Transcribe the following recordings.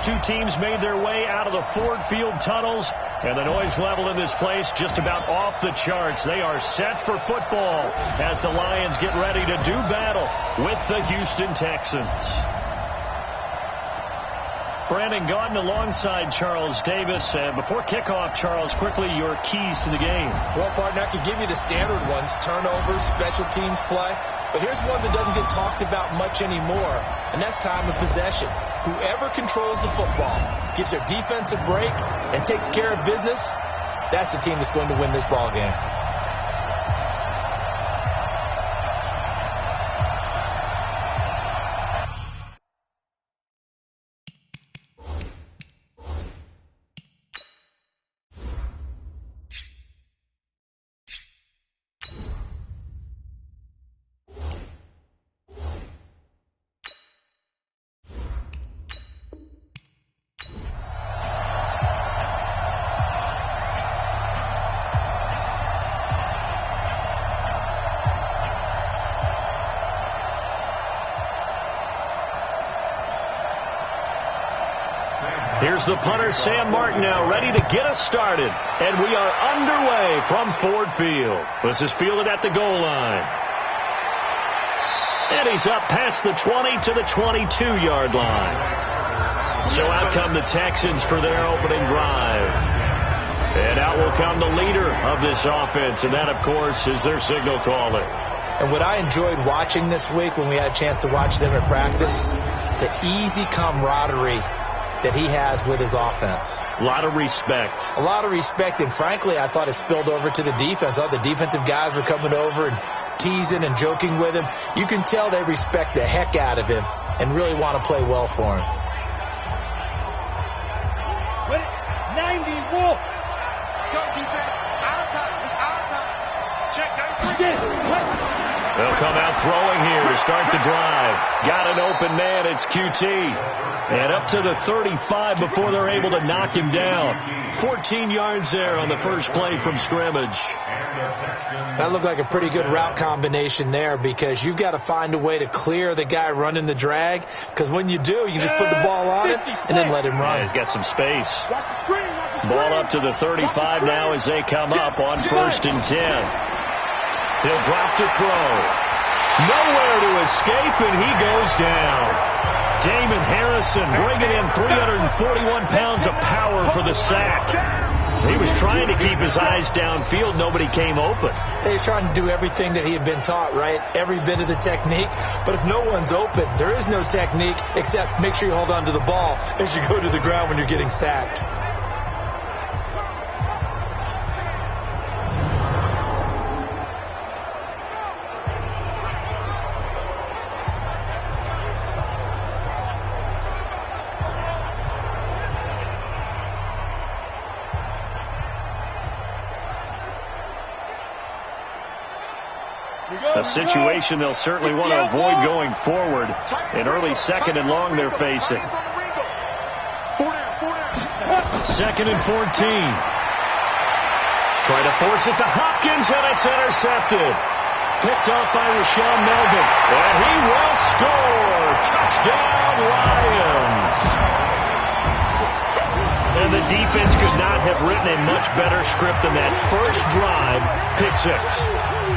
two teams made their way out of the Ford Field tunnels, and the noise level in this place just about off the charts. They are set for football as the Lions get ready to do battle with the Houston Texans. Brandon Gaudin alongside Charles Davis. Before kickoff, Charles, quickly your keys to the game. Well, partner, I could give you the standard ones, turnovers, special teams play. But here's one that doesn't get talked about much anymore, and that's time of possession. Whoever controls the football, gives their defense a break, and takes care of business, that's the team that's going to win this ball game. Here's the punter, Sam Martin, now ready to get us started. And we are underway from Ford Field. This is fielded at the goal line. And he's up past the 20 to the 22-yard line. So out come the Texans for their opening drive. And out will come the leader of this offense, and that, of course, is their signal caller. And what I enjoyed watching this week when we had a chance to watch them at practice, the easy camaraderie that he has with his offense. A lot of respect. A lot of respect, and frankly, I thought it spilled over to the defense. The defensive guys were coming over and teasing and joking with him. You can tell they respect the heck out of him and really want to play well for him. 90 Wolf. Let's go, defense. Our time. It's our time. Check. They'll come out throwing here to start the drive. Got an open man. It's QT. And up to the 35 before they're able to knock him down. 14 yards there on the first play from scrimmage. That looked like a pretty good route combination there, because you've got to find a way to clear the guy running the drag, because when you do, you just put the ball on him and then let him run. Yeah, he's got some space. Ball up to the 35 now as they come up on 1st and 10. He'll drop to throw. Nowhere to escape, and he goes down. Damon Harrison bringing in 341 pounds of power for the sack. He was trying to keep his eyes downfield. Nobody came open. He's trying to do everything that he had been taught, right? Every bit of the technique. But if no one's open, there is no technique except make sure you hold on to the ball as you go to the ground when you're getting sacked. A situation they'll certainly want to avoid going forward. An early 2nd and long they're facing. 2nd and 14. Try to force it to Hopkins, and it's intercepted. Picked off by Rashawn Melvin. And he will score. Touchdown, Lions. And the defense could not have written a much better script than that first drive, pick 6.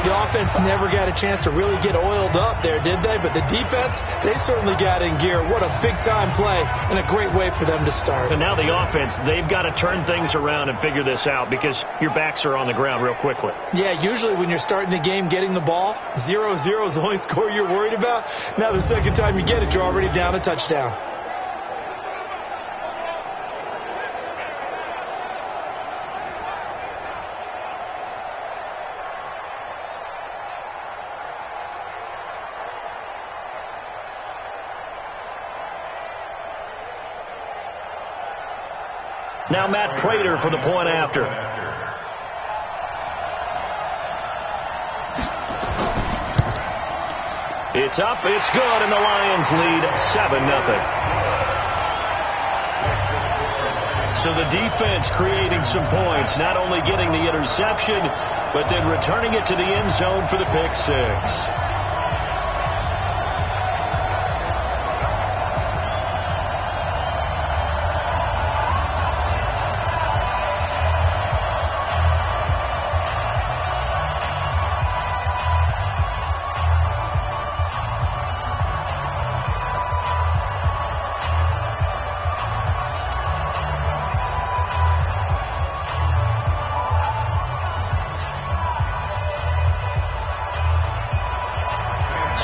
The offense never got a chance to really get oiled up there, did they? But the defense, they certainly got in gear. What a big-time play and a great way for them to start. And now the offense, they've got to turn things around and figure this out, because your backs are on the ground real quickly. Yeah, usually when you're starting the game getting the ball, 0-0 is the only score you're worried about. Now the second time you get it, you're already down a touchdown. Now Matt Prater for the point after. It's up, it's good, and the Lions lead 7-0. So the defense creating some points, not only getting the interception, but then returning it to the end zone for the pick 6.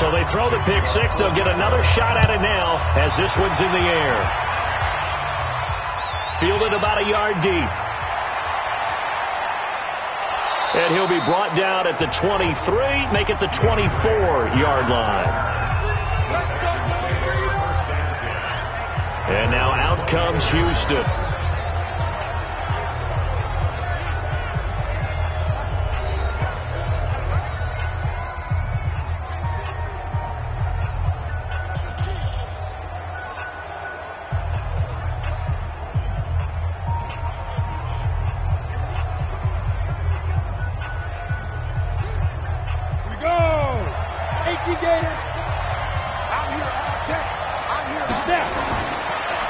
So they throw the pick six. They'll get another shot at it now as this one's in the air. Fielded about a yard deep. And he'll be brought down at the 23, make it the 24-yard line. And now out comes Houston.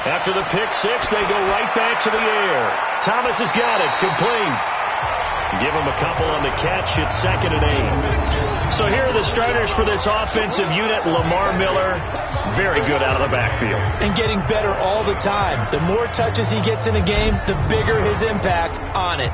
After the pick six, they go right back to the air. Thomas has got it. Complete. Give him a couple on the catch. It's 2nd and 8. So here are the starters for this offensive unit. Lamar Miller, very good out of the backfield. And getting better all the time. The more touches he gets in a game, the bigger his impact on it.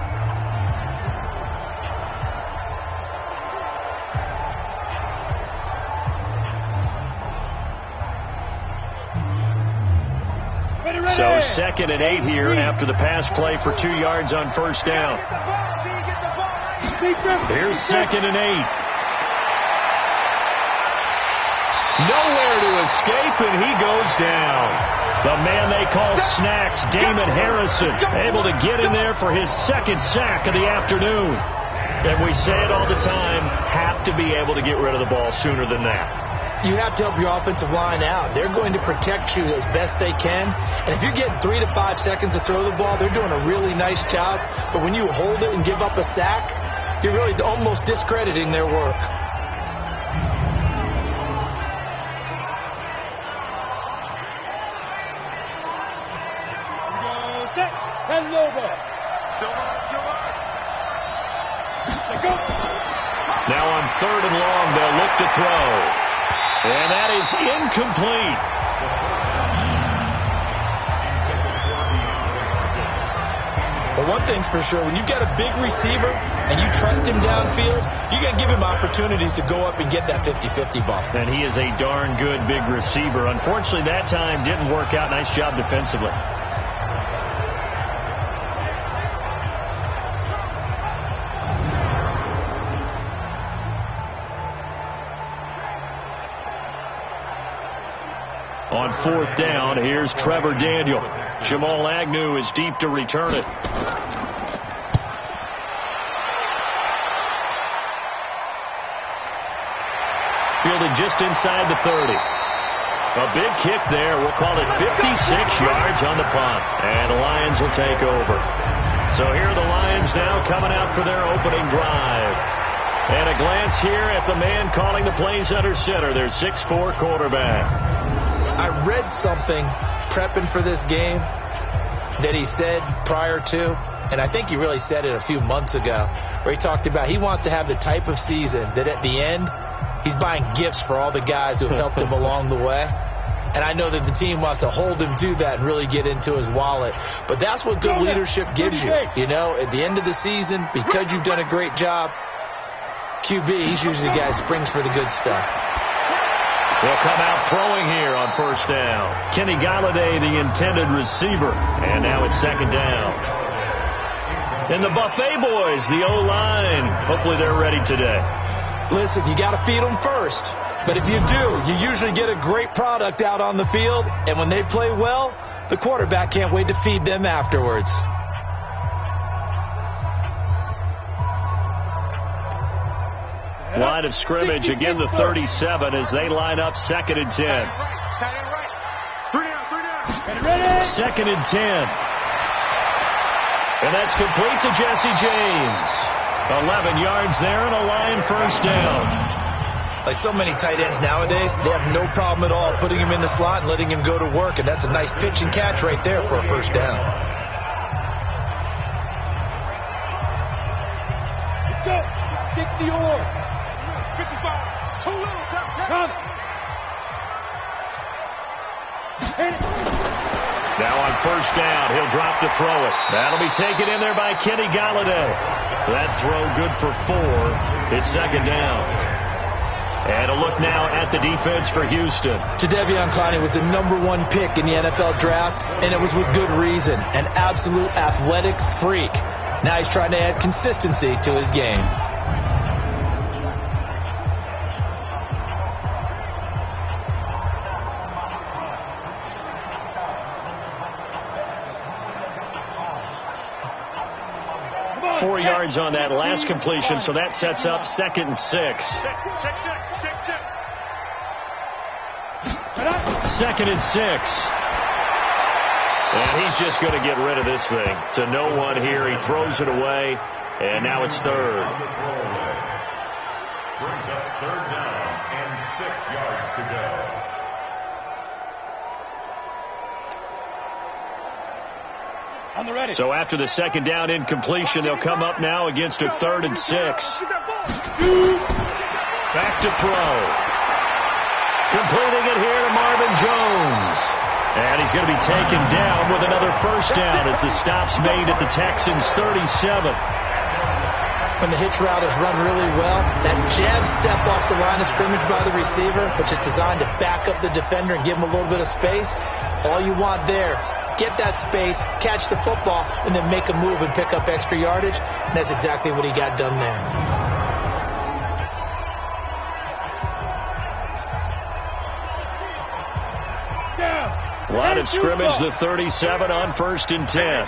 So 2nd and 8 here after the pass play for 2 yards on first down. Here's 2nd and 8. Nowhere to escape, and he goes down. The man they call Snacks, Damon Harrison, able to get in there for his 2nd sack of the afternoon. And we say it all the time, have to be able to get rid of the ball sooner than that. You have to help your offensive line out. They're going to protect you as best they can. And if you're getting 3 to 5 seconds to throw the ball, they're doing a really nice job. But when you hold it and give up a sack, you're really almost discrediting their work. Now on 3rd and long, they'll look to throw. And that is incomplete. Well, one thing's for sure, when you've got a big receiver and you trust him downfield, you got to give him opportunities to go up and get that 50-50 ball. And he is a darn good big receiver. Unfortunately, that time didn't work out. Nice job defensively. On 4th down, here's Trevor Daniel. Jamal Agnew is deep to return it. Fielded just inside the 30. A big kick there. We'll call it 56 yards on the punt. And the Lions will take over. So here are the Lions now coming out for their opening drive. And a glance here at the man calling the plays under center, their 6'4" quarterback. I read something prepping for this game that he said prior to, and I think he really said it a few months ago, where he talked about he wants to have the type of season that at the end, he's buying gifts for all the guys who have helped him along the way. And I know that the team wants to hold him to that and really get into his wallet. But that's what good leadership gives you. You know, at the end of the season, because you've done a great job, QB, he's usually the guy who springs for the good stuff. They'll come out throwing here on first down. Kenny Galladay, the intended receiver. And now it's 2nd down. And the Buffet boys, the O-line. Hopefully they're ready today. Listen, you got to feed them first. But if you do, you usually get a great product out on the field. And when they play well, the quarterback can't wait to feed them afterwards. Line of scrimmage, again the 37 as they line up 2nd and 10. 2nd and 10. And that's complete to Jesse James. 11 yards there and a Lion first down. Like so many tight ends nowadays, they have no problem at all putting him in the slot and letting him go to work. And that's a nice pitch and catch right there for a first down. Let's go. 60 or 55. Too little. Come. Now on first down, he'll drop to throw it. That'll be taken in there by Kenny Galladay. That throw good for 4. It's 2nd down. And a look now at the defense for Houston. Jadeveon Clowney was the #1 pick in the NFL draft, and it was with good reason. An absolute athletic freak. Now he's trying to add consistency to his game. Four yards on that last completion, so that sets up 2nd and 6. 2nd and 6. And he's just going to get rid of this thing. To no one here. He throws it away, and now it's 3rd. Brings up 3rd down and 6 yards to go. On the ready. So after the 2nd down incompletion, they'll come up now against a 3rd and 6. Back to throw. Completing it here to Marvin Jones. And he's going to be taken down with another 1st down as the stop's made at the Texans' 37. When the hitch route is run really well, that jab step off the line of scrimmage by the receiver, which is designed to back up the defender and give him a little bit of space, all you want there, get that space, catch the football, and then make a move and pick up extra yardage. And that's exactly what he got done there. Line of scrimmage, the 37 on 1st and 10.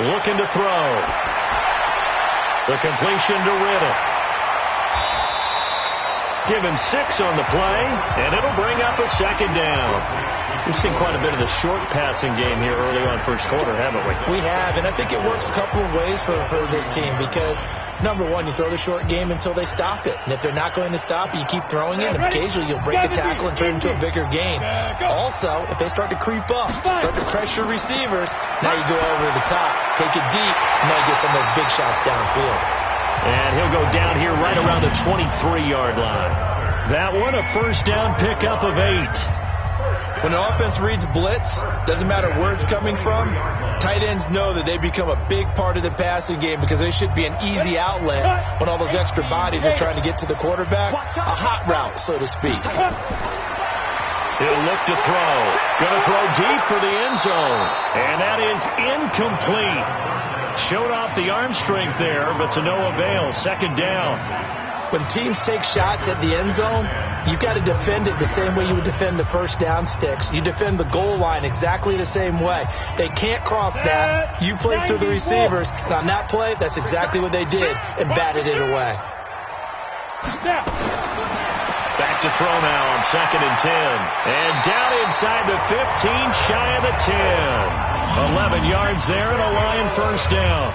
Looking to throw. The completion to Riddle. Give him 6 on the play, and it'll bring up a 2nd down. We've seen quite a bit of the short passing game here early on 1st quarter, haven't we? We have, and I think it works a couple of ways for this team because, #1, you throw the short game until they stop it. And if they're not going to stop it, you keep throwing it, and occasionally you'll break a tackle and turn it into a bigger gain. Also, if they start to creep up, start to pressure receivers, now you go over the top, take it deep, and now you get some of those big shots downfield. And he'll go down here right around the 23-yard line. That one, a 1st down pickup of 8. When the offense reads blitz, doesn't matter where it's coming from, tight ends know that they become a big part of the passing game because they should be an easy outlet when all those extra bodies are trying to get to the quarterback. A hot route, so to speak. He'll look to throw. Going to throw deep for the end zone. And that is incomplete. Showed off the arm strength there, but to no avail. 2nd down. When teams take shots at the end zone, you've got to defend it the same way you would defend the 1st down sticks. You defend the goal line exactly the same way. They can't cross that. You play through the receivers. And on that play, that's exactly what they did and batted it away. Back to throw now on 2nd and 10. And down inside the 15, shy of the 10. 11 yards there and a Lion 1st down.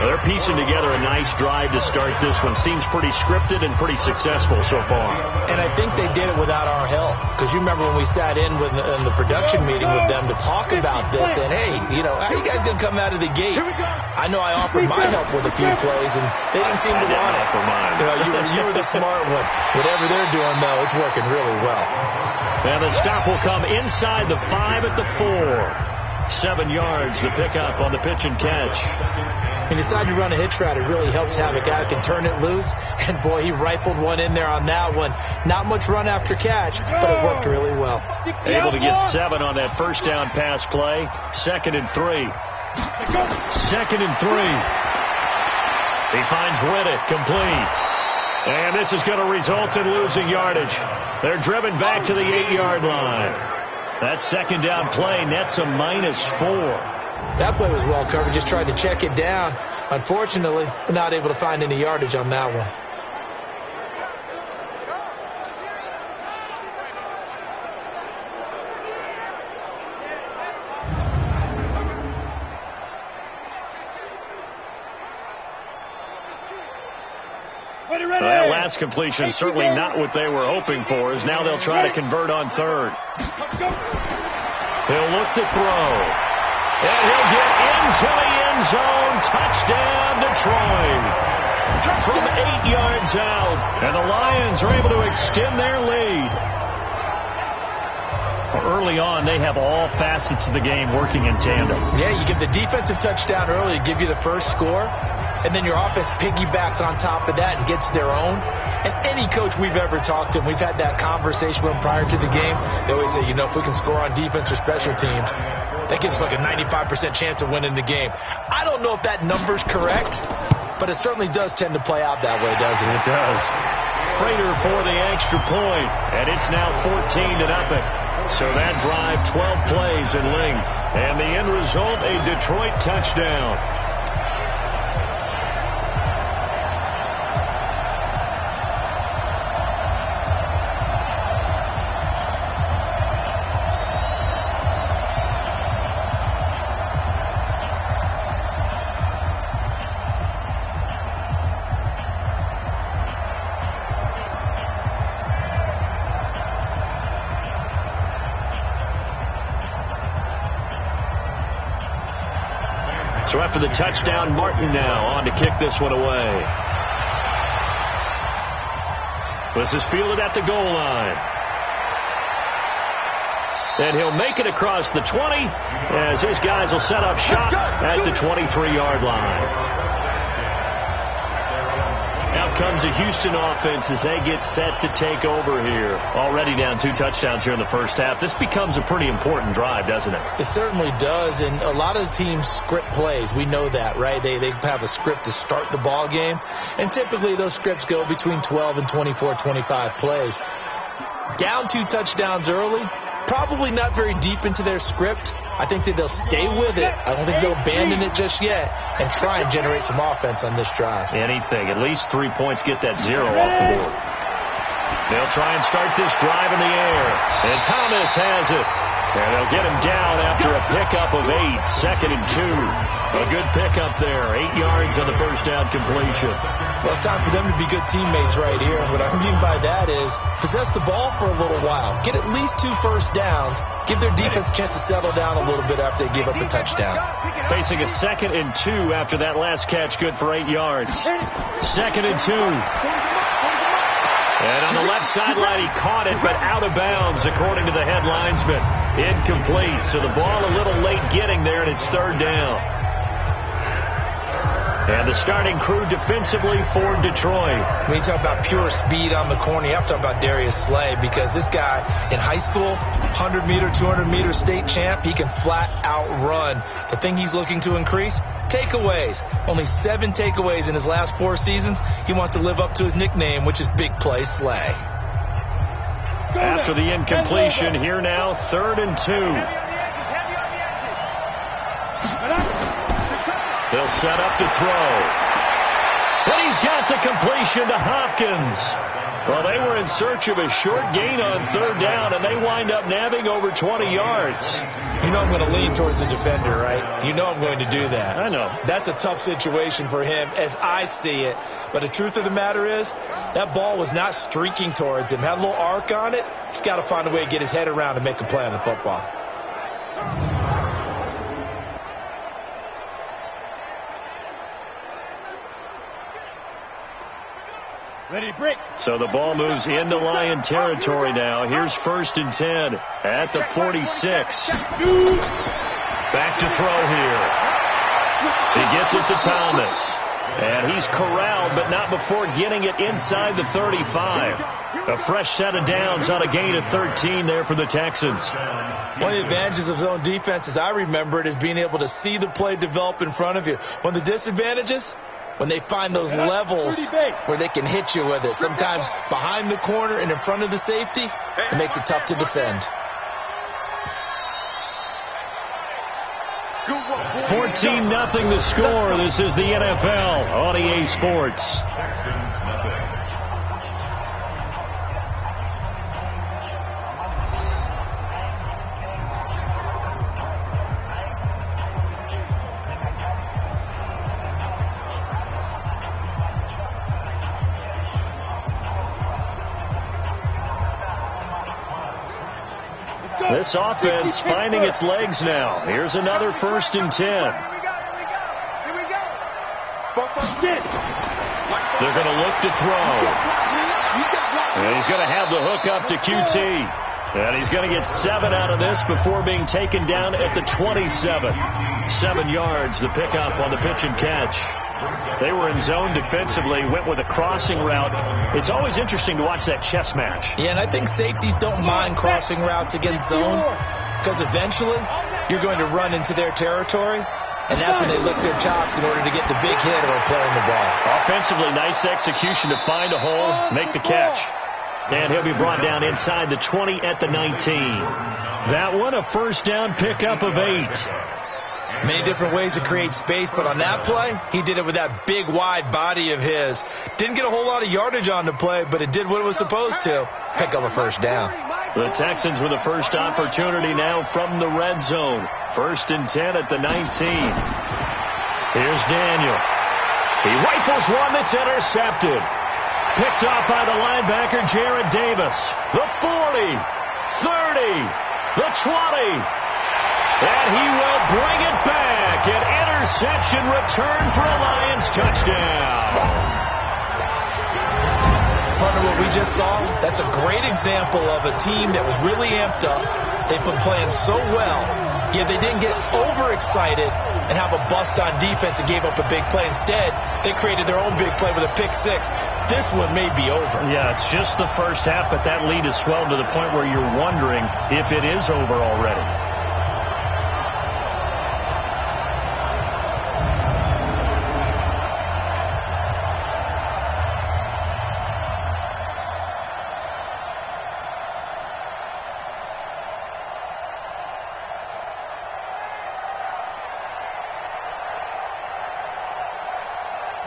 They're piecing together a nice drive to start this one. Seems pretty scripted and pretty successful so far. And I think they did it without our help. Because you remember when we sat in the production meeting with them to talk about this. And, hey, how you guys going to come out of the gate? I know I offered my help with a few plays, and they didn't seem to want it. You were the smart one. Whatever they're doing, though, it's working really well. And the stop will come inside the 5 at the 4. 7 yards, the pickup on the pitch and catch. When you decide to run a hitch route, it really helps have a guy who can turn it loose. And, boy, he rifled one in there on that one. Not much run after catch, but it worked really well. Able to get 7 on that 1st down pass play. 2nd and 3. 2nd and 3. He finds Riddick complete. And this is going to result in losing yardage. They're driven back to the 8-yard line. That 2nd down play nets a -4. That play was well covered. Just tried to check it down. Unfortunately, we're not able to find any yardage on that one. That last completion is certainly not what they were hoping for, as now they'll try to convert on 3rd. He'll look to throw. And he'll get into the end zone. Touchdown, Detroit. From 8 yards out. And the Lions are able to extend their lead. Early on, they have all facets of the game working in tandem. Yeah, you give the defensive touchdown early to give you the first score. and then your offense piggybacks on top of that and gets their own. And any coach we've ever talked to, and we've had that conversation with them prior to the game, they always say, you know, if we can score on defense or special teams, that gives us like a 95% chance of winning the game. I don't know if that number's correct, but it certainly does tend to play out that way, doesn't it? It does. Prater for the extra point, and it's now 14-0. So that drive, 12 plays in length, and the end result, a Detroit touchdown. So after the touchdown, Martin now on to kick this one away. This is fielded at the goal line. And he'll make it across the 20 as his guys will set up shop at the 23-yard line. Out comes the Houston offense as they get set to take over here. Already down 2 touchdowns here in the first half. This becomes a pretty important drive, doesn't it? It certainly does, and a lot of the teams script plays. We know that, right? They have a script to start the ball game, and typically those scripts go between 12 and 24, 25 plays. Down 2 touchdowns early, probably not very deep into their script. I think that they'll stay with it. I don't think they'll abandon it just yet and try and generate some offense on this drive. Anything. At least 3 points, get that 0 off the board. They'll try and start this drive in the air. And Thomas has it. And they'll get him down after a pickup of 8. 2nd and 2. A good pickup there. 8 yards on the first down completion. Well, it's time for them to be good teammates right here. What I mean by that is possess the ball for a little while. Get at least 2 first downs. Give their defense a chance to settle down a little bit after they give up a touchdown. Facing a 2nd and 2 after that last catch, good for 8 yards. 2nd and 2. And on the left sideline, he caught it, but out of bounds, according to the head linesman. Incomplete. So the ball a little late getting there, and it's 3rd down. And the starting crew defensively for Detroit. When you talk about pure speed on the corner, you have to talk about Darius Slay, because this guy in high school, 100-meter, 200-meter state champ, he can flat out run. The thing he's looking to increase, takeaways. Only 7 takeaways in his last 4 seasons. He wants to live up to his nickname, which is Big Play Slay. After the incompletion, here now, 3rd and 2. They'll set up to throw. And he's got the completion to Hopkins. Well, they were in search of a short gain on 3rd down, and they wind up nabbing over 20 yards. You know I'm going to lean towards the defender, right? You know I'm going to do that. I know. That's a tough situation for him as I see it. But the truth of the matter is, that ball was not streaking towards him. Had a little arc on it. He's got to find a way to get his head around and make a play on the football. Ready to break. So the ball moves into Lion territory now. Here's 1st and 10 at the 46. Back to throw here. He gets it to Thomas. And he's corralled, but not before getting it inside the 35. A fresh set of downs on a gain of 13 there for the Texans. One of the advantages of zone defense, as I remember it, is being able to see the play develop in front of you. One of the disadvantages, when they find those levels where they can hit you with it. Sometimes behind the corner and in front of the safety, it makes it tough to defend. 14-0 the score. This is the NFL on EA Sports. This offense finding its legs now. Here's another 1st and 10. Here we go. They're going to look to throw. And he's going to have the hook up to QT. And he's going to get 7 out of this before being taken down at the 27. 7 yards, the pickup on the pitch and catch. They were in zone defensively, went with a crossing route. It's always interesting to watch that chess match. Yeah, and I think safeties don't mind crossing routes against zone because eventually you're going to run into their territory, and that's when they lick their chops in order to get the big hit or playing the ball. Offensively, nice execution to find a hole, make the catch. And he'll be brought down inside the 20 at the 19. That one, a first down pickup of 8. Many different ways to create space, but on that play, he did it with that big, wide body of his. Didn't get a whole lot of yardage on the play, but it did what it was supposed to. Pick up a first down. The Texans with a first opportunity now from the red zone. 1st and 10 at the 19. Here's Daniel. He rifles one that's intercepted. Picked off by the linebacker, Jared Davis. The 40, 30, the 20. And he will bring it back. An interception return for a Lions touchdown. Partner, what we just saw, that's a great example of a team that was really amped up. They've been playing so well, yet they didn't get overexcited and have a bust on defense and gave up a big play. Instead, they created their own big play with a pick six. This one may be over. Yeah, it's just the first half, but that lead has swelled to the point where you're wondering if it is over already.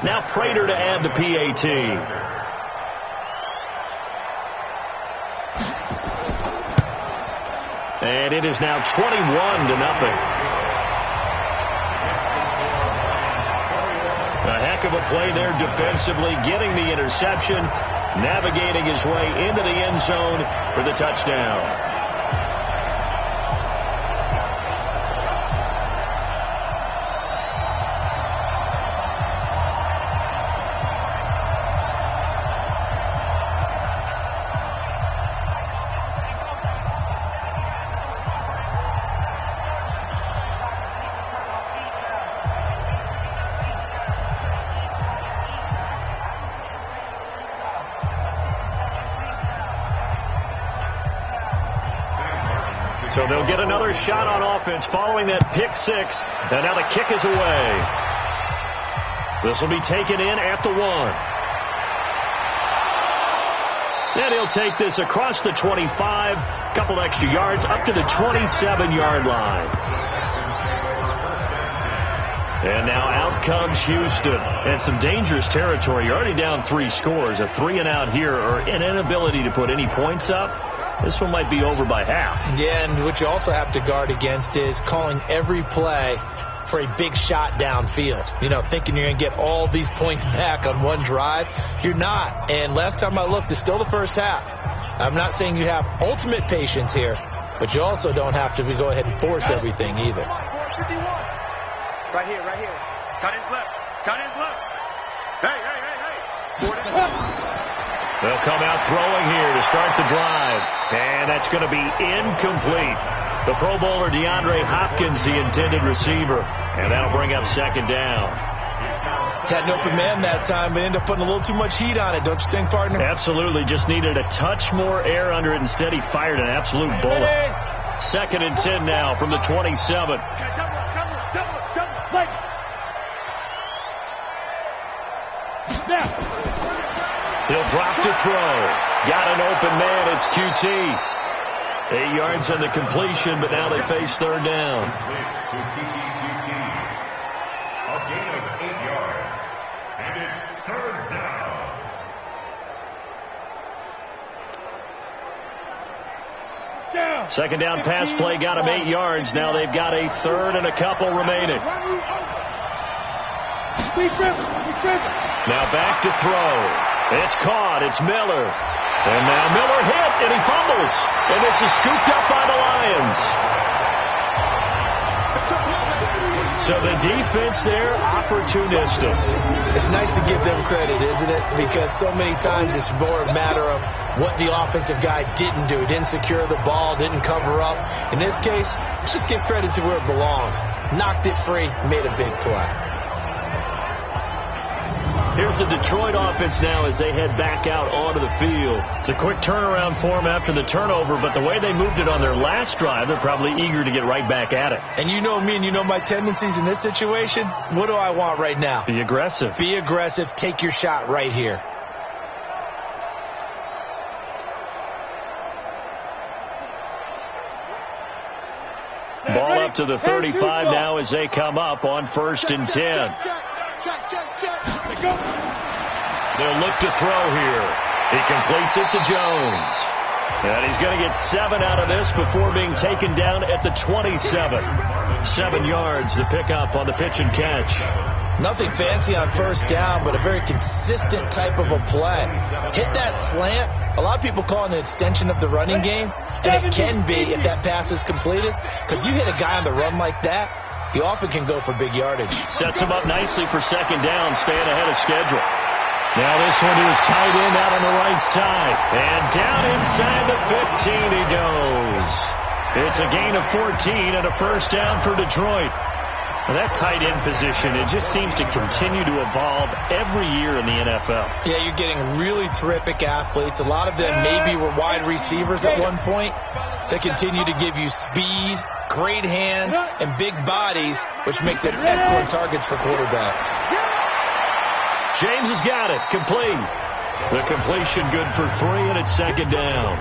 Now Prater to add the PAT. And it is now 21-0. A heck of a play there defensively, getting the interception, navigating his way into the end zone for the touchdown. So they'll get another shot on offense following that pick six. And now the kick is away. This will be taken in at the 1. And he'll take this across the 25. Couple extra yards up to the 27-yard line. And now out comes Houston. And some dangerous territory. You're already down 3 scores. A 3-and-out here or an inability to put any points up. This one might be over by half. Yeah, and what you also have to guard against is calling every play for a big shot downfield. You know, thinking you're going to get all these points back on one drive. You're not. And last time I looked, it's still the first half. I'm not saying you have ultimate patience here, but you also don't have to go ahead and force everything either. Right here, right here. Cut and flip. Cut and flip. Hey, hey, hey, hey. They'll come out throwing here to start the drive. And that's going to be incomplete. The Pro Bowler DeAndre Hopkins, the intended receiver. And that'll bring up 2nd down. Had an open man that time, but ended up putting a little too much heat on it, don't you think, partner? Absolutely. Just needed a touch more air under it. Instead, he fired an absolute bullet. 2nd and 10 now from the 27. He'll drop to throw. Got an open man. It's QT. 8 yards on the completion, but now they face 3rd down. A gain of 8 yards. And it's 3rd down. Second down pass play got him 8 yards. Now they've got a 3rd and a couple remaining. Now back to throw. It's caught. It's Miller. And now Miller hit, and he fumbles. And this is scooped up by the Lions. So the defense there, opportunistic. It's nice to give them credit, isn't it? Because so many times it's more a matter of what the offensive guy didn't do. Didn't secure the ball, didn't cover up. In this case, let's just give credit to where it belongs. Knocked it free, made a big play. Here's the Detroit offense now as they head back out onto the field. It's a quick turnaround for them after the turnover, but the way they moved it on their last drive, they're probably eager to get right back at it. And you know me and you know my tendencies in this situation. What do I want right now? Be aggressive. Be aggressive. Take your shot right here. Ball up to the 35 now as they come up on 1st and 10. They'll look to throw here. He completes it to Jones. And he's going to get 7 out of this before being taken down at the 27. 7 yards, the pickup on the pitch and catch. Nothing fancy on 1st down, but a very consistent type of a play. Hit that slant. A lot of people call it an extension of the running game, and it can be if that pass is completed, because you hit a guy on the run like that, he often can go for big yardage. Sets him up nicely for 2nd down, staying ahead of schedule. Now this one to his tight end out on the right side. And down inside the 15 he goes. It's a gain of 14 and a 1st down for Detroit. Well, that tight end position, it just seems to continue to evolve every year in the NFL. Yeah, you're getting really terrific athletes. A lot of them maybe were wide receivers at one point. They continue to give you speed, great hands, and big bodies, which make them excellent targets for quarterbacks. James has got it. Complete. The completion good for 3, and it's 2nd down.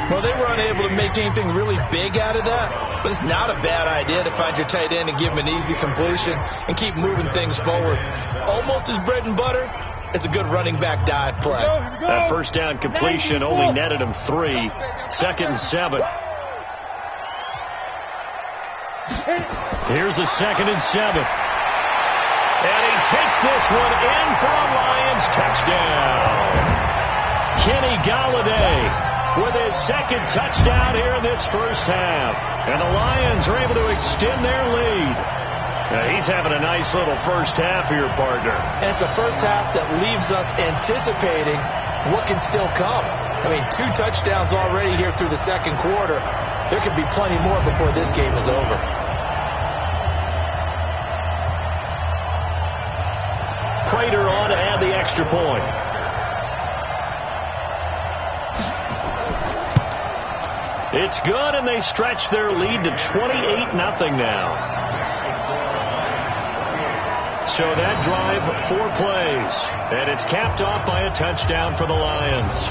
Well, they were unable to make anything really big out of that, but it's not a bad idea to find your tight end and give him an easy completion and keep moving things forward. Almost his bread and butter. It's a good running back dive play. That 1st down completion only netted him 3. 2nd and 7. Here's a 2nd and 7. And he takes this one in for a Lions touchdown. Kenny Golladay with his 2nd touchdown here in this 1st half. And the Lions are able to extend their lead. Now, he's having a nice little 1st half here, partner. And it's a 1st half that leaves us anticipating what can still come. I mean, 2 touchdowns already here through the 2nd quarter. There could be plenty more before this game is over. Prater on to add the extra point. It's good, and they stretch their lead to 28-0 now. So that drive, 4 plays, and it's capped off by a touchdown for the Lions.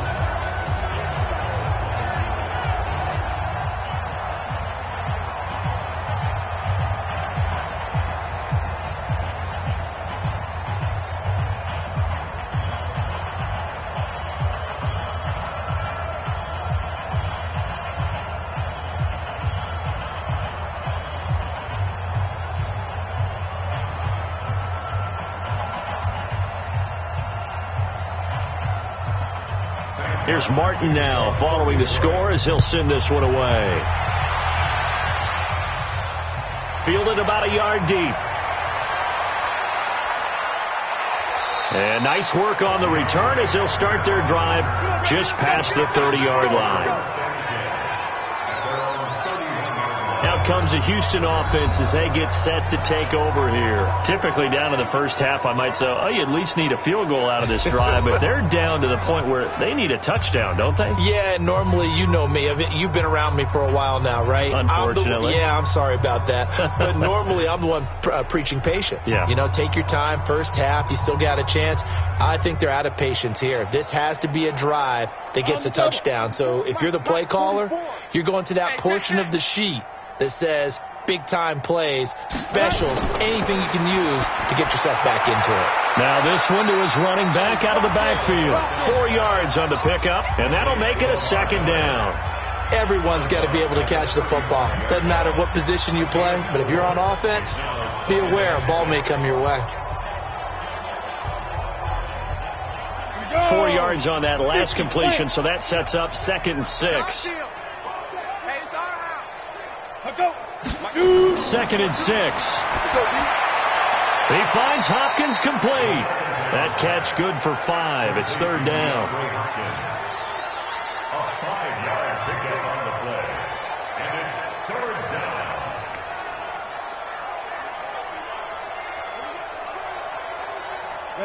Here's Martin now following the score as he'll send this one away. Fielded about a yard deep. And nice work on the return as they'll start their drive just past the 30-yard line. Now comes the Houston offense as they get set to take over here. Typically down to the 1st half, I might say, oh, you at least need a field goal out of this drive, but they're down to the point where they need a touchdown, don't they? Yeah, normally, you know me. You've been around me for a while now, right? Unfortunately. I'm sorry about that. But normally, I'm the one preaching patience. Yeah. You know, take your time, 1st half, you still got a chance. I think they're out of patience here. This has to be a drive that gets a touchdown. So if you're the play caller, you're going to that portion of the sheet that says big-time plays, specials, anything you can use to get yourself back into it. Now this one to his running back out of the backfield. 4 yards on the pickup, and that'll make it a 2nd down. Everyone's got to be able to catch the football. Doesn't matter what position you play, but if you're on offense, be aware a ball may come your way. 4 yards on that last completion, so that sets up 2nd and 6. 2nd and 6. He finds Hopkins complete. That catch good for 5. It's 3rd down. A 5-yard pickup on the play. And it's 3rd down.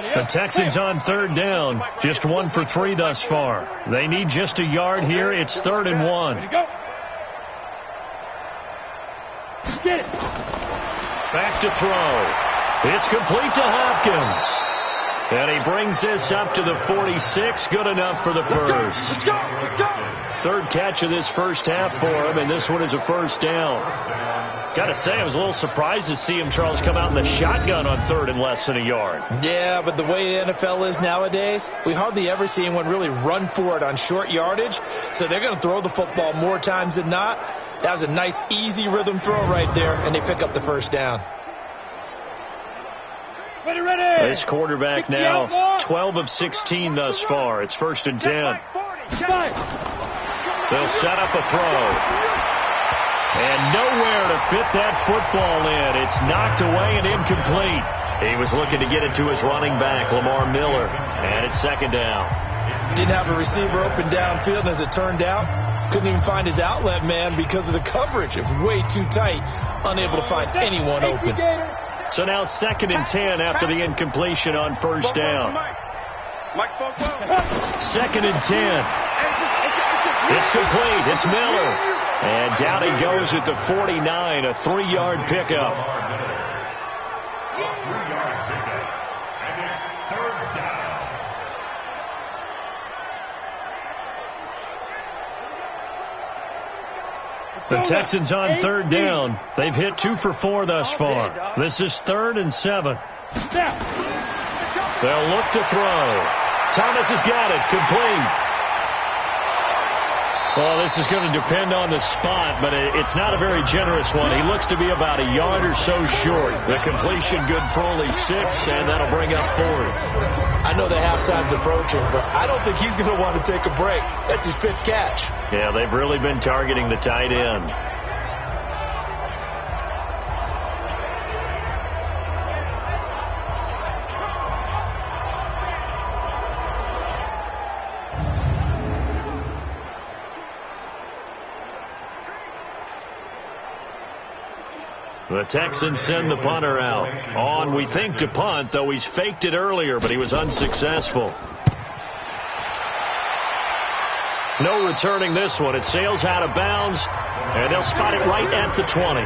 The Texans on third down. Just 1 for 3 thus far. They need just a yard here. It's 3rd and 1. Get it. Back to throw. It's complete to Hopkins. And he brings this up to the 46. Good enough for the first. Let's go. Let's go. Third catch of this first half for him, and this one is a first down. Got to say, I was a little surprised to see him, Charles, come out in the shotgun on 3rd and less than a yard. Yeah, but the way the NFL is nowadays, we hardly ever see anyone really run for it on short yardage. So they're going to throw the football more times than not. That was a nice, easy rhythm throw right there, and they pick up the first down. Ready. This quarterback now 12 of 16 thus far. It's 1st and 10. They'll set up a throw. And nowhere to fit that football in. It's knocked away and incomplete. He was looking to get it to his running back, Lamar Miller. And it's 2nd down. Didn't have a receiver open downfield, and as it turned out, couldn't even find his outlet man because of the coverage. It was way too tight. Unable to find anyone open. So now 2nd and 10 after the incompletion on 1st down. 2nd and 10. It's complete. It's Miller. And down he goes at the 49, a 3-yard pickup. A 3-yard pickup. And it's 3rd down. The Texans on 3rd down. They've hit 2 for 4 thus far. This is 3rd and 7. They'll look to throw. Thomas has got it. Complete. Well, this is going to depend on the spot, but it's not a very generous one. He looks to be about a yard or so short. The completion good for only 6, and that'll bring up 4th. I know the halftime's approaching, but I don't think he's going to want to take a break. That's his 5th catch. Yeah, they've really been targeting the tight end. The Texans send the punter out. On, we think, to punt, though he's faked it earlier, but he was unsuccessful. No returning this one. It sails out of bounds, and they'll spot it right at the 20.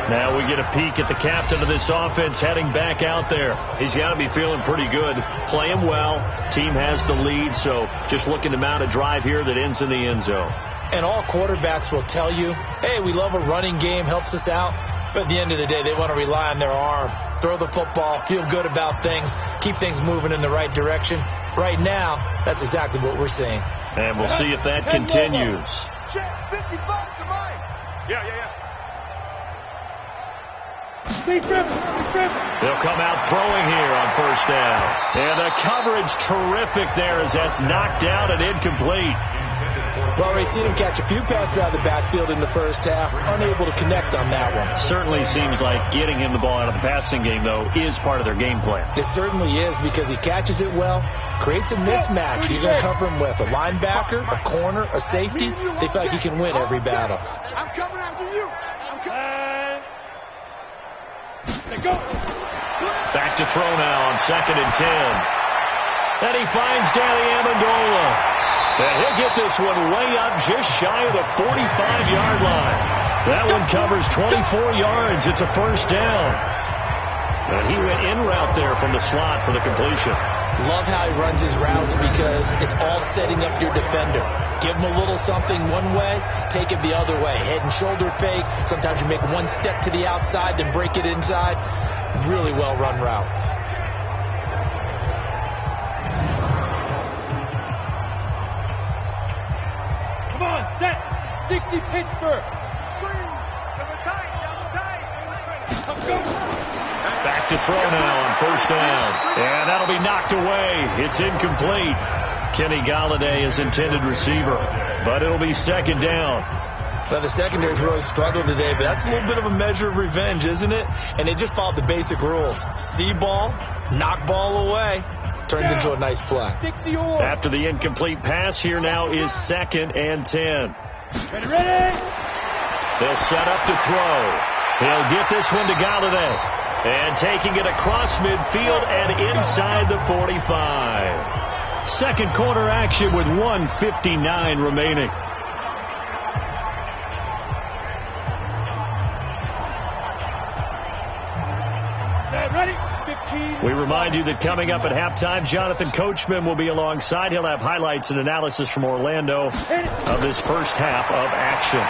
Now we get a peek at the captain of this offense heading back out there. He's got to be feeling pretty good, playing well. Team has the lead, so just looking to mount a drive here that ends in the end zone. And all quarterbacks will tell you, hey, we love a running game, helps us out. But at the end of the day, they want to rely on their arm. Throw the football, feel good about things, keep things moving in the right direction. Right now, that's exactly what we're seeing. And we'll see if that continues. They'll come out throwing here on 1st down. And the coverage terrific there as that's knocked out and incomplete. Well, we've seen him catch a few passes out of the backfield in the first half, unable to connect on that one. Certainly seems like getting him the ball out of the passing game, though, is part of their game plan. It certainly is because he catches it well, creates a mismatch. You're going to cover him with a linebacker, a corner, a safety. They feel like he can win every battle. I'm coming after you. I'm coming. Go. Back to throw now on 2nd and 10. And he finds Danny Amendola. And he'll get this one way up just shy of the 45-yard line. That one covers 24 yards. It's a 1st down. And he went in route there from the slot for the completion. Love how he runs his routes because it's all setting up your defender. Give him a little something one way, take it the other way. Head and shoulder fake. Sometimes you make one step to the outside, then break it inside. Really well-run route. Come on, set. 60 Pittsburgh. Screen. Double tight. Let's go. Back to throw now on 1st down. And that'll be knocked away. It's incomplete. Kenny Golladay is intended receiver, but it'll be 2nd down. Well, the secondary's really struggled today, but that's a little bit of a measure of revenge, isn't it? And they just followed the basic rules. See ball, knock ball away. Turns into a nice play. After the incomplete pass, here now is 2nd and 10. Ready? They'll set up to throw. He'll get this one to Golladay. And taking it across midfield and inside the 45. Second quarter action with 1:59 remaining. We remind you that coming up at halftime, Jonathan Coachman will be alongside. He'll have highlights and analysis from Orlando of this first half of action.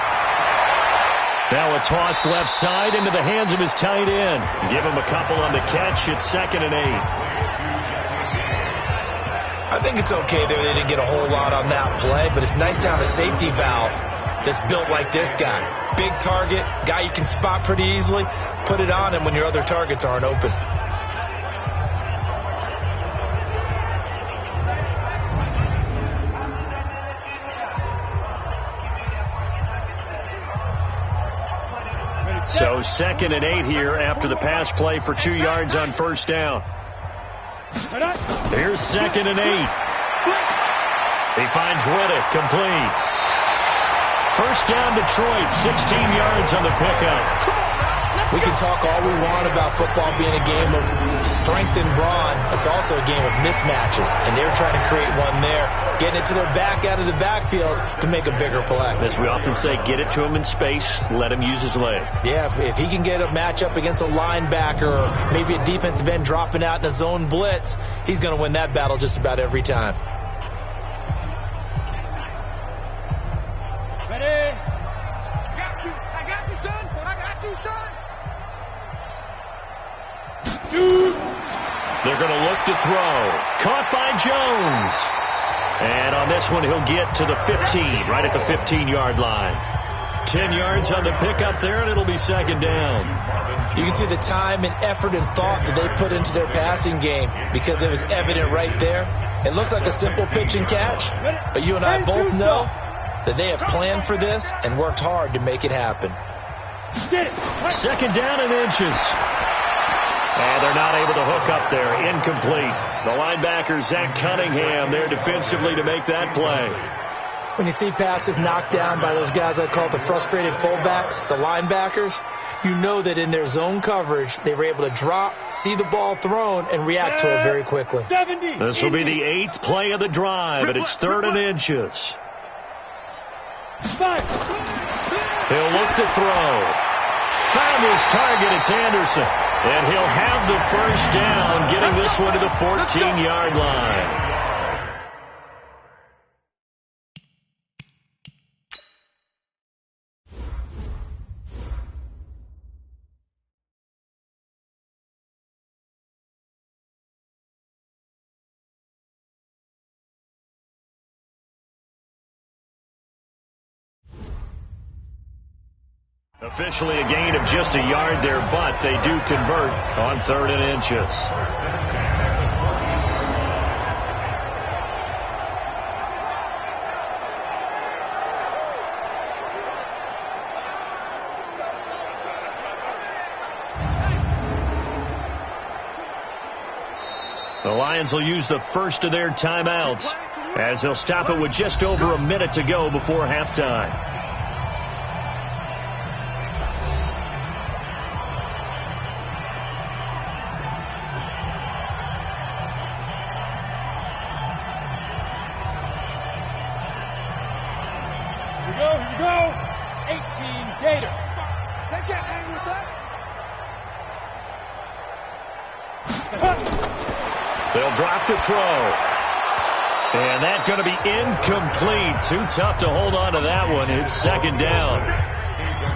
Now a toss left side into the hands of his tight end. Give him a couple on the catch. It's 2nd and 8. I think it's okay there. They didn't get a whole lot on that play, but it's nice to have a safety valve that's built like this guy. Big target, guy you can spot pretty easily. Put it on him when your other targets aren't open. So 2nd and 8 here after the pass play for 2 yards on first down. Here's 2nd and 8. He finds Riddick, complete. First down Detroit, 16 yards on the pickup. We can talk all we want about football being a game of strength and brawn. It's also a game of mismatches, and they're trying to create one there, getting it to their back out of the backfield to make a bigger play. As we often say, get it to him in space, let him use his leg. Yeah, if he can get a matchup against a linebacker or maybe a defensive end dropping out in a zone blitz, he's going to win that battle just about every time. Ready? I got you, son. I got you, son. They're going to look to throw. Caught by Jones. And on this one, he'll get to the 15, right at the 15-yard line. 10 yards on the pickup there, and it'll be 2nd down. You can see the time and effort and thought that they put into their passing game because it was evident right there. It looks like a simple pitch and catch, but you and I both know that they have planned for this and worked hard to make it happen. 2nd down and inches. And they're not able to hook up there. Incomplete. The linebacker, Zach Cunningham, there defensively to make that play. When you see passes knocked down by those guys I call the frustrated fullbacks, the linebackers, you know that in their zone coverage, they were able to drop, see the ball thrown, and react to it very quickly. This will be the 8th play of the drive, and it's 3rd and inches. He'll look to throw. Found his target. It's Anderson. And he'll have the first down, getting this one to the 14-yard line. Officially a gain of just a yard there, but they do convert on 3rd and inches. The Lions will use the first of their timeouts as they'll stop it with just over a minute to go before halftime. Here we go. 18 Gator. They can't hang with us. They'll drop the throw. And that's going to be incomplete. Too tough to hold on to that one. It's 2nd down.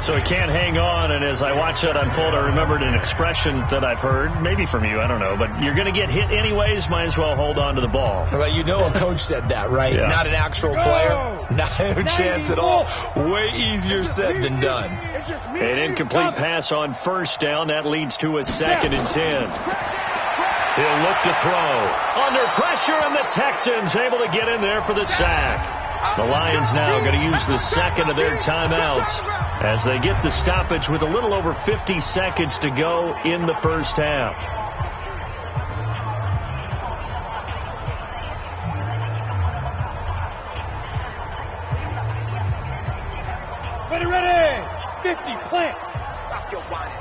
So he can't hang on, and as I watch that unfold, I remembered an expression that I've heard, maybe from you, I don't know, but you're going to get hit anyways, might as well hold on to the ball. Well, you know a coach said that, right? Yeah. Not an actual player. Not a chance at all. Way easier said than done. An incomplete pass on first down. That leads to a 2nd and 10. He'll look to throw. Under pressure, and the Texans able to get in there for the sack. The Lions now going to use the second of their timeouts as they get the stoppage with a little over 50 seconds to go in the first half. Ready, 50, plant. Stop your whining.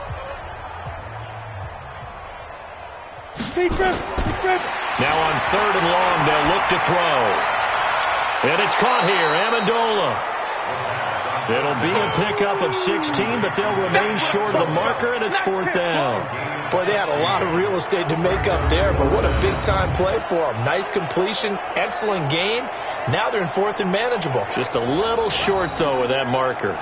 Now on 3rd and long, they'll look to throw. And it's caught here, Amendola. It'll be a pickup of 16, but they'll remain short of the marker, and it's 4th down. Boy, they had a lot of real estate to make up there, but what a big-time play for them. Nice completion, excellent game. Now they're in 4th and manageable. Just a little short, though, with that marker.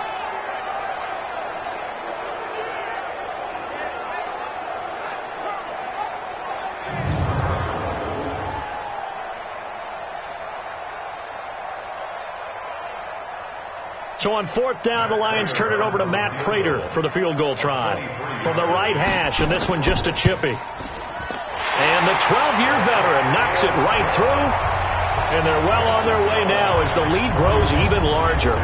So on 4th down, the Lions turn it over to Matt Prater for the field goal try. From the right hash, and this one just a chippy. And the 12-year veteran knocks it right through. And they're well on their way now as the lead grows even larger.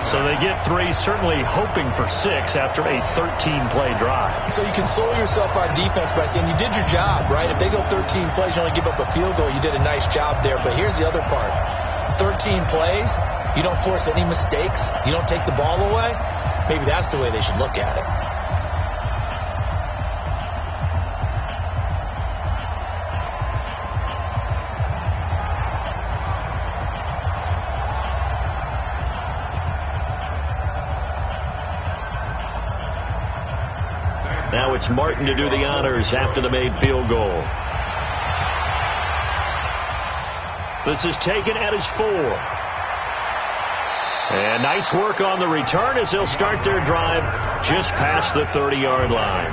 So they get 3, certainly hoping for 6 after a 13-play drive. So you console yourself on defense by saying you did your job, right? If they go 13 plays, you only give up a field goal, you did a nice job there. But here's the other part. 13 plays, you don't force any mistakes, you don't take the ball away. Maybe that's the way they should look at it. Now it's Martin to do the honors after the made field goal. This is taken at his 4. And nice work on the return as they'll start their drive just past the 30-yard line.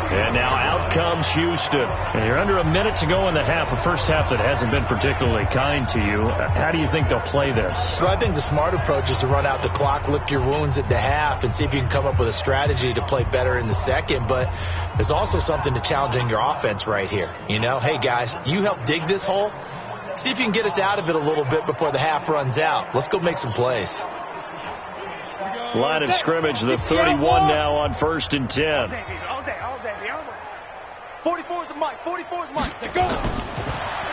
And now out comes Houston. And you're under a minute to go in the half, a first half that hasn't been particularly kind to you. How do you think they'll play this? Well, I think the smart approach is to run out the clock, lick your wounds at the half, and see if you can come up with a strategy to play better in the second. But there's also something to challenging your offense right here. You know, hey, guys, you help dig this hole. See if you can get us out of it a little bit before the half runs out. Let's go make some plays. Line of scrimmage, the 31 now on 1st and 10. 44 is the mic. 44 is Mike. Let's go.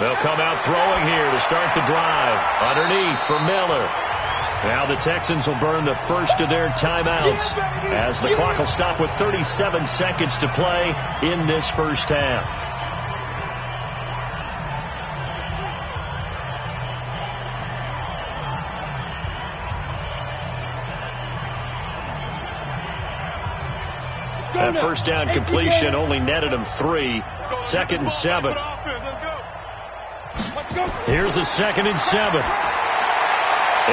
They'll come out throwing here to start the drive. Underneath for Miller. Now the Texans will burn the first of their timeouts as the clock will stop with 37 seconds to play in this first half. That first down completion only netted him 3. 2nd and 7. Here's a 2nd and 7.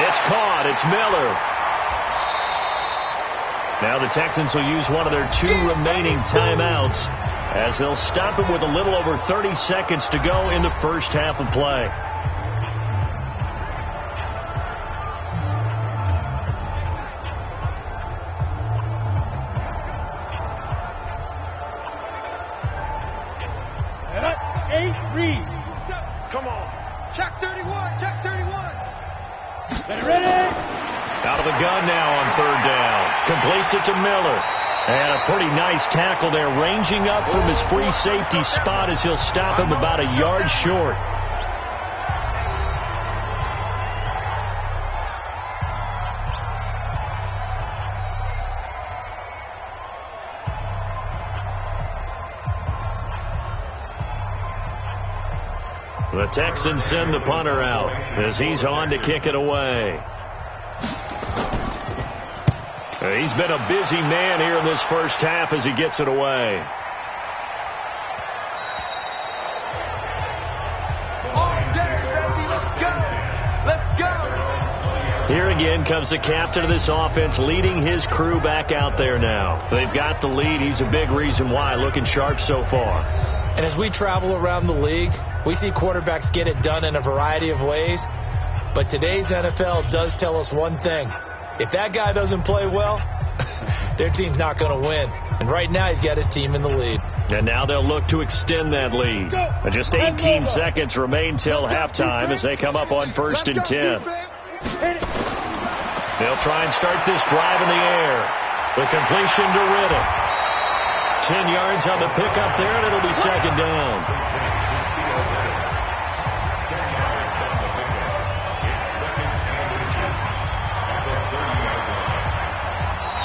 It's caught. It's Miller. Now the Texans will use one of their 2 remaining timeouts as they'll stop it with a little over 30 seconds to go in the first half of play. Come on. Check 31. Check 31. Ready? Out of the gun now on 3rd down. Completes it to Miller. And a pretty nice tackle there, ranging up from his free safety spot as he'll stop him about a yard short. The Texans send the punter out as he's on to kick it away. He's been a busy man here in this first half as he gets it away. Let's go. Here again comes the captain of this offense leading his crew back out there now. They've got the lead. He's a big reason why. Looking sharp so far. And as we travel around the league, we see quarterbacks get it done in a variety of ways. But today's NFL does tell us one thing. If that guy doesn't play well, their team's not going to win. And right now he's got his team in the lead. And now they'll look to extend that lead. Just 18 seconds remain till halftime as they come up on 1st and 10. They'll try and start this drive in the air. The completion to Riddick. 10 yards on the pickup there, and it'll be 2nd down.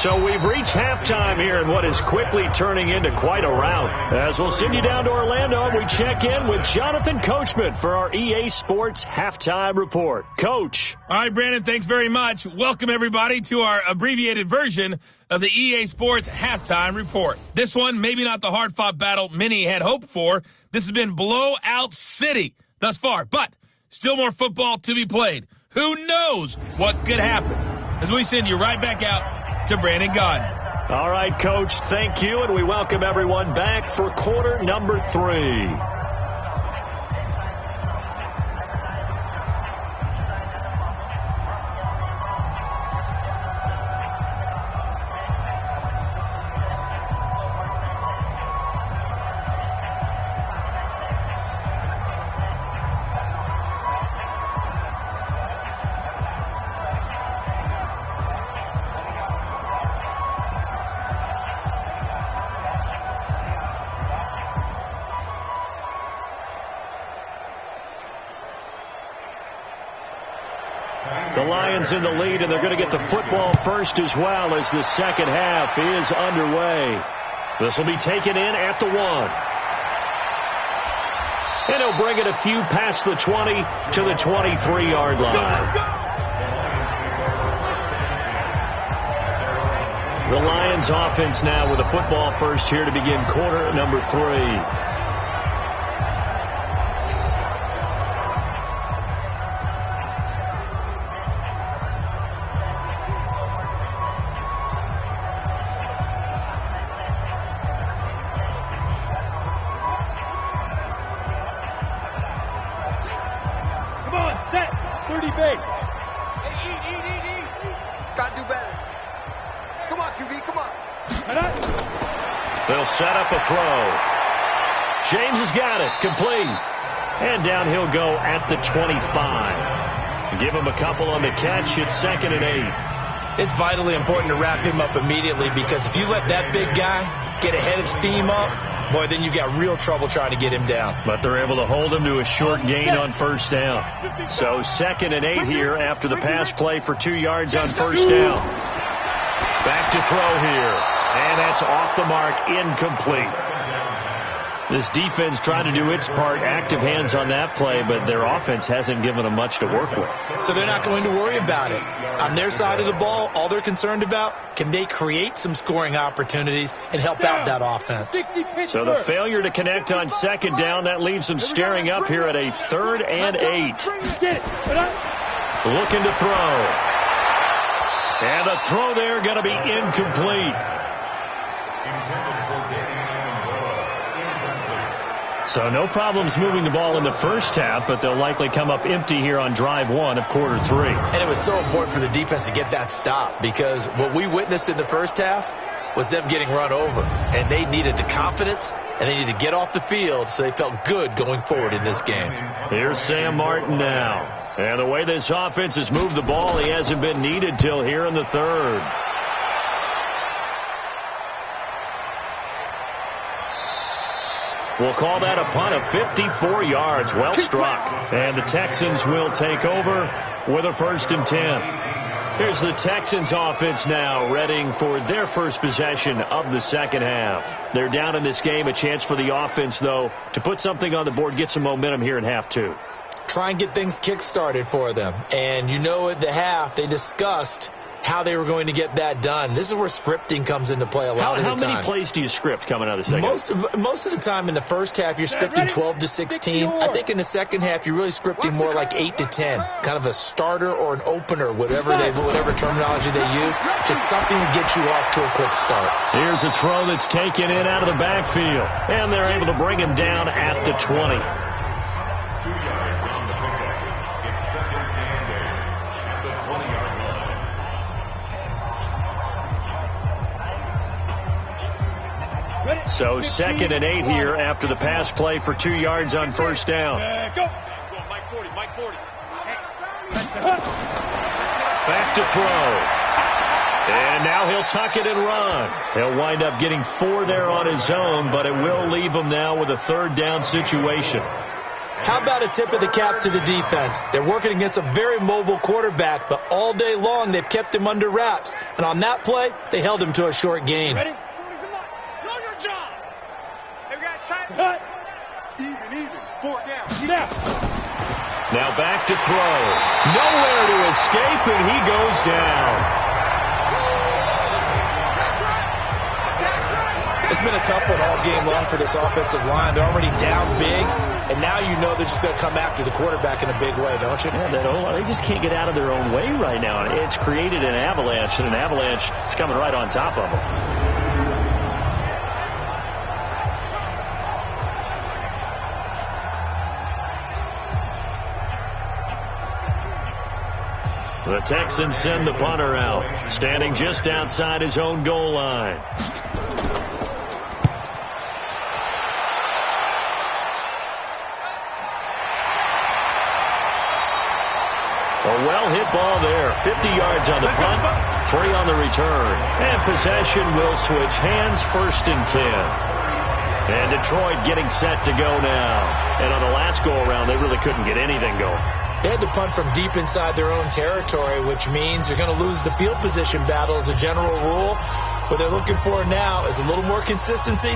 So we've reached halftime here in what is quickly turning into quite a rout. As we'll send you down to Orlando, and we check in with Jonathan Coachman for our EA Sports Halftime Report. Coach. All right, Brandon, thanks very much. Welcome, everybody, to our abbreviated version of the EA Sports Halftime Report. This one, maybe not the hard-fought battle many had hoped for. This has been blowout city thus far, but still more football to be played. Who knows what could happen? As we send you right back out to Brandon Gaudin. All right, Coach, thank you, and we welcome everyone back for quarter number 3. The Lions in the lead, and they're going to get the football first as well as the second half is underway. This will be taken in at the 1. And he'll bring it a few past the 20 to the 23-yard line. The Lions offense now with the football first here to begin quarter number 3. They'll set up a throw. James has got it. Complete. And down he'll go at the 25. Give him a couple on the catch. It's 2nd and 8. It's vitally important to wrap him up immediately, because if you let that big guy get a head of steam up, boy, then you've got real trouble trying to get him down. But they're able to hold him to a short gain on first down. So 2nd and 8 here after the pass play for 2 yards on first down. Back to throw here. And that's off the mark, incomplete. This defense trying to do its part, active hands on that play, but their offense hasn't given them much to work with. So they're not going to worry about it. On their side of the ball, all they're concerned about, can they create some scoring opportunities and help out that offense? So the failure to connect on 2nd down, that leaves them staring up here at a 3rd and 8. Looking to throw. And the throw there going to be incomplete. So no problems moving the ball in the first half, but they'll likely come up empty here on drive 1 of quarter 3. And it was so important for the defense to get that stop, because what we witnessed in the first half was them getting run over. And they needed the confidence, and they needed to get off the field so they felt good going forward in this game. Here's Sam Martin now. And the way this offense has moved the ball, he hasn't been needed till here in the 3rd. We'll call that a punt of 54 yards. Well struck. And the Texans will take over with a 1st and 10. Here's the Texans offense now, readying for their first possession of the second half. They're down in this game. A chance for the offense, though, to put something on the board, get some momentum here in half 2. Try and get things kick-started for them. And you know, at the half, they discussed how they were going to get that done. This is where scripting comes into play a lot of the time. How many plays do you script coming out of the second half? Most of the time in the first half, you're scripting 12 to 16. I think in the second half, you're really scripting more like 8 to 10. Kind of a starter or an opener, whatever terminology they use. Just something to get you off to a quick start. Here's a throw that's taken in out of the backfield. And they're able to bring him down at the 20. 2 yards on the pickup. It's 2nd and 8 at the 20-yard line. So 2nd and 8 here after the pass play for 2 yards on first down. Go. Mike 40. Back to throw. And now he'll tuck it and run. He'll wind up getting 4 there on his own, but it will leave him now with a 3rd down situation. How about a tip of the cap to the defense? They're working against a very mobile quarterback, but all day long they've kept him under wraps. And on that play, they held him to a short gain. Ready? Know your job. They got time. Even. 4 down. Now back to throw. Nowhere to escape, and he goes down. It's been a tough one all game long for this offensive line. They're already down big, and now you know they're just going to come after the quarterback in a big way, don't you? Yeah, they just can't get out of their own way right now. It's created an avalanche, and an avalanche is coming right on top of them. The Texans send the punter out, standing just outside his own goal line. A well-hit ball there. 50 yards on the punt, 3 on the return. And possession will switch hands, 1st and 10. And Detroit getting set to go now. And on the last go-around, they really couldn't get anything going. They had to punt from deep inside their own territory, which means they're going to lose the field position battle as a general rule. What they're looking for now is a little more consistency,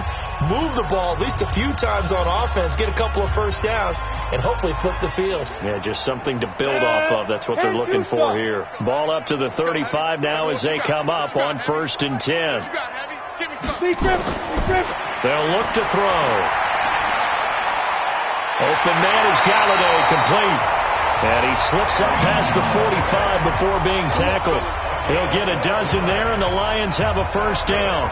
move the ball at least a few times on offense, get a couple of first downs, and hopefully flip the field. Yeah, just something to build off of. That's what they're looking for here. Ball up to the 35 now as they come up on 1st and 10. They'll look to throw. Open man is Galladay, complete. And he slips up past the 45 before being tackled. He'll get a dozen there, and the Lions have a first down.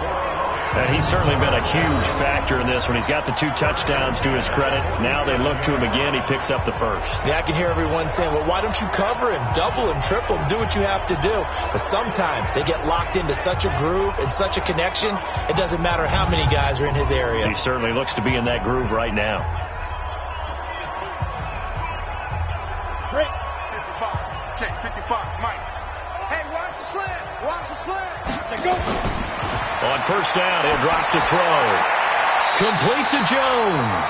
And he's certainly been a huge factor in this when he's got the 2 touchdowns to his credit. Now they look to him again. He picks up the first. Yeah, I can hear everyone saying, well, why don't you cover him, double him, triple him, do what you have to do. But sometimes they get locked into such a groove and such a connection, it doesn't matter how many guys are in his area. He certainly looks to be in that groove right now. Break. 55. Check. 55. Mike. Hey, watch the slant. Watch the slant. Say go. On first down, he'll drop to throw. Complete to Jones.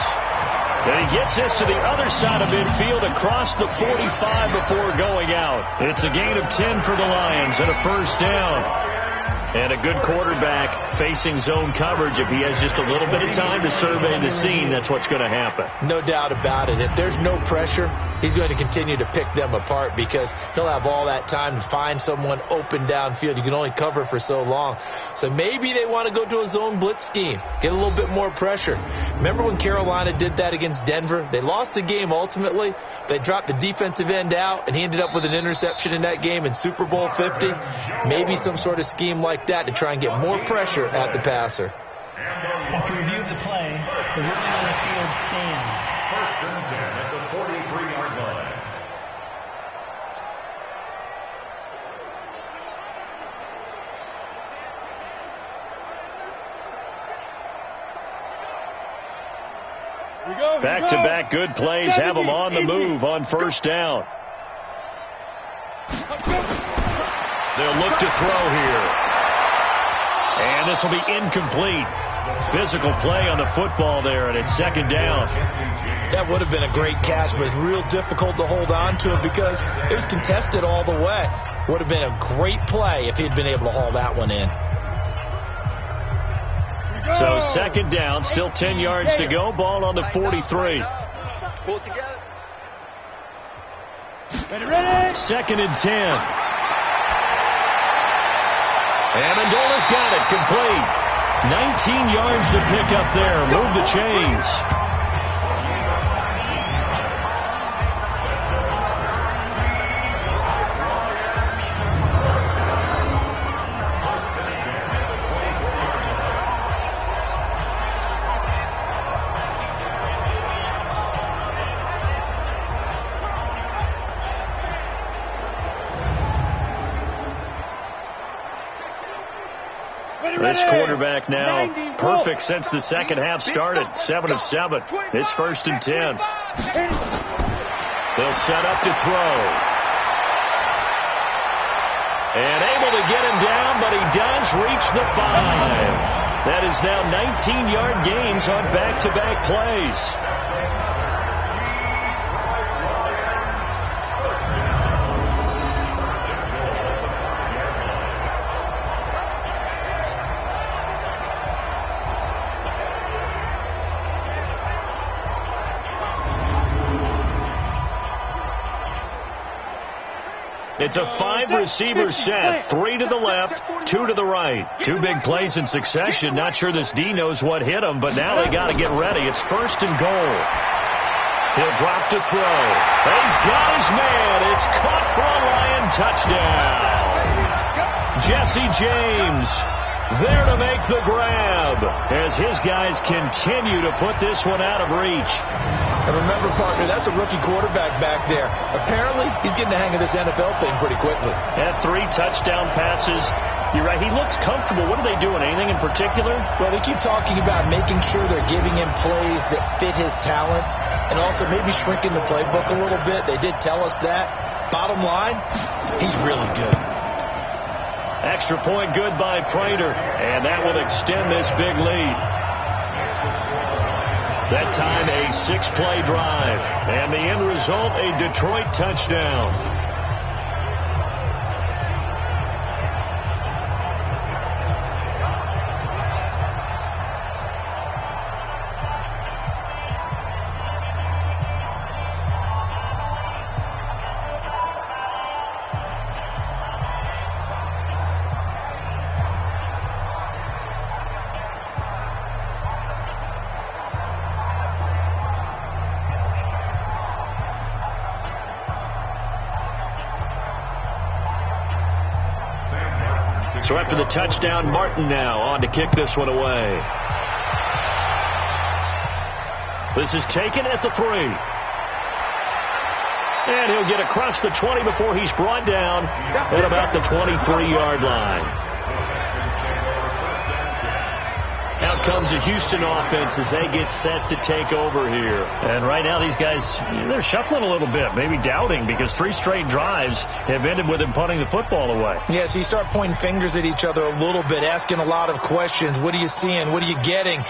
And he gets this to the other side of midfield across the 45 before going out. It's a gain of 10 for the Lions and a first down. And a good quarterback facing zone coverage. If he has just a little bit of time to survey the scene, that's what's going to happen. No doubt about it. If there's no pressure, he's going to continue to pick them apart because he'll have all that time to find someone open downfield. You can only cover for so long. So maybe they want to go to a zone blitz scheme, get a little bit more pressure. Remember when Carolina did that against Denver? They lost the game ultimately. They dropped the defensive end out, and he ended up with an interception in that game in Super Bowl 50. Maybe some sort of scheme like that to try and get more pressure at the passer. After review of the play, the ruling on the field stands. 1st and 10 at the 43-yard line. Back-to-back good plays have them on the move on first down. They'll look to throw here. And this will be incomplete. Physical play on the football there, and it's 2nd down. That would have been a great catch, but it's real difficult to hold on to it because it was contested all the way. Would have been a great play if he'd been able to haul that one in. So 2nd down, still 10 yards to go. Ball on the 43. Pull it together. Ready. 2nd and 10. Amendola's got it, complete. 19 yards to pick up there. Move the chains. This quarterback now perfect since the second half started. 7 of 7. It's 1st and 10. They'll set up to throw. And able to get him down, but he does reach the 5. That is now 19-yard gains on back-to-back plays. It's a 5-receiver set. 3 to the left, 2 to the right. 2 big plays in succession. Not sure this D knows what hit him, but now they got to get ready. It's 1st and goal. He'll drop to throw. He's got his man. It's caught for a Lion touchdown. Jesse James there to make the grab as his guys continue to put this one out of reach. And remember, partner, that's a rookie quarterback back there. Apparently, he's getting the hang of this NFL thing pretty quickly. Had 3 touchdown passes. You're right. He looks comfortable. What are they doing? Anything in particular? Well, they keep talking about making sure they're giving him plays that fit his talents and also maybe shrinking the playbook a little bit. They did tell us that. Bottom line, he's really good. Extra point good by Prater, and that will extend this big lead. That time a 6-play drive, and the end result a Detroit touchdown. So after the touchdown, Martin now on to kick this one away. This is taken at the 3. And he'll get across the 20 before he's brought down at about the 23-yard line. Out comes the Houston offense as they get set to take over here. And right now these guys, they're shuffling a little bit, maybe doubting, because 3 straight drives have ended with him punting the football away. Yeah, so you start pointing fingers at each other a little bit, asking a lot of questions. What are you seeing? What are you getting?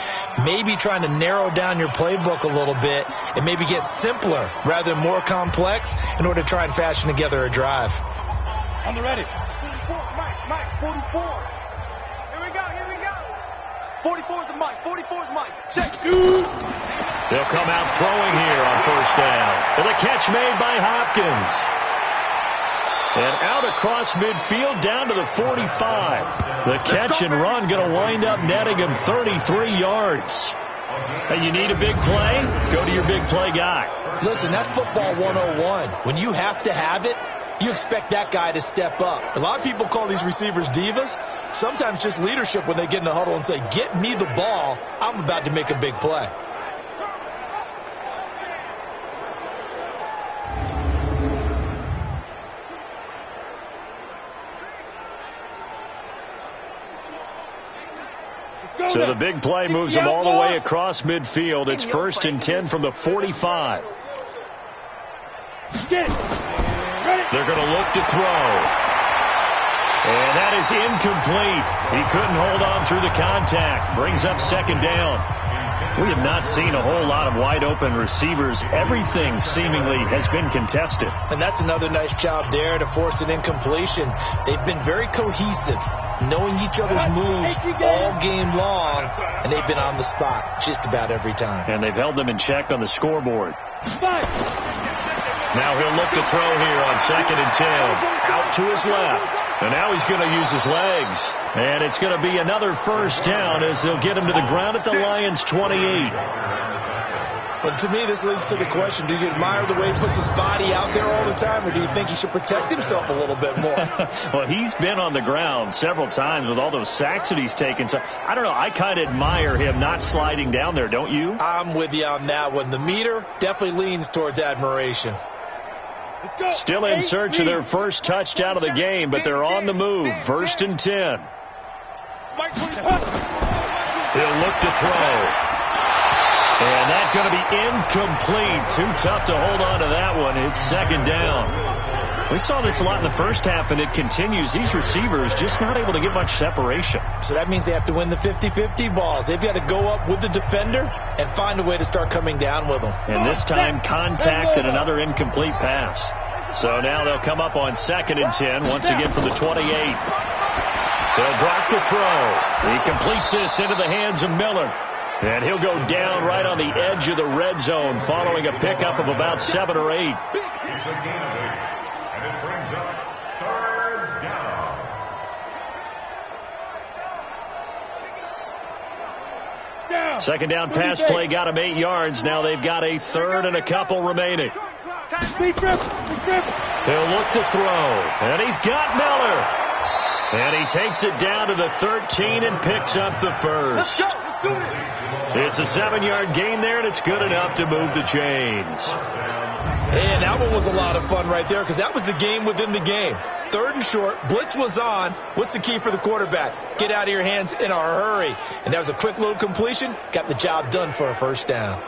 Maybe trying to narrow down your playbook a little bit and maybe get simpler rather than more complex in order to try and fashion together a drive. On the ready. 44, Mike, 44. Here we go. 44 is the Mike. 44 is Mike. Check. They'll come out throwing here on 1st down. And the catch made by Hopkins. And out across midfield down to the 45. The catch and run going to wind up netting him 33 yards. And you need a big play? Go to your big play guy. Listen, that's football 101. When you have to have it, you expect that guy to step up. A lot of people call these receivers divas. Sometimes just leadership when they get in the huddle and say, get me the ball. I'm about to make a big play. So the big play moves them all the way across midfield. It's 1st and 10 from the 45. They're going to look to throw. And that is incomplete. He couldn't hold on through the contact. Brings up 2nd down. We have not seen a whole lot of wide-open receivers. Everything seemingly has been contested. And that's another nice job there to force an incompletion. They've been very cohesive, knowing each other's moves all game long, and they've been on the spot just about every time. And they've held them in check on the scoreboard. Now he'll look to throw here on 2nd and 10. Out to his left. And now he's going to use his legs. And it's going to be another 1st down as they'll get him to the ground at the Lions' 28. Well, to me, this leads to the question, do you admire the way he puts his body out there all the time, or do you think he should protect himself a little bit more? Well, he's been on the ground several times with all those sacks that he's taken. So, I don't know. I kind of admire him not sliding down there, don't you? I'm with you on that one. The meter definitely leans towards admiration. Still in search of their first touchdown of the game, but they're on the move. 1st and 10. He'll look to throw. And that's going to be incomplete. Too tough to hold on to that one. It's 2nd down. We saw this a lot in the first half, and it continues. These receivers just not able to get much separation. So that means they have to win the 50-50 balls. They've got to go up with the defender and find a way to start coming down with them. And this time, contact and another incomplete pass. So now they'll come up on 2nd and 10, once again from the 28. They'll drop the throw. He completes this into the hands of Miller. And he'll go down right on the edge of the red zone following a pickup of about 7 or 8. He's a gain of 8. And it brings up Second down pass play got him 8 yards. Now they've got a third and a couple remaining. He'll look to throw, and he's got Miller. And he takes it down to the 13 and picks up the first. It's a 7-yard gain there, and it's good enough to move the chains. And that one was a lot of fun right there because that was the game within the game. Third and short, blitz was on. What's the key for the quarterback? Get out of your hands in a hurry. And that was a quick little completion. Got the job done for a first down.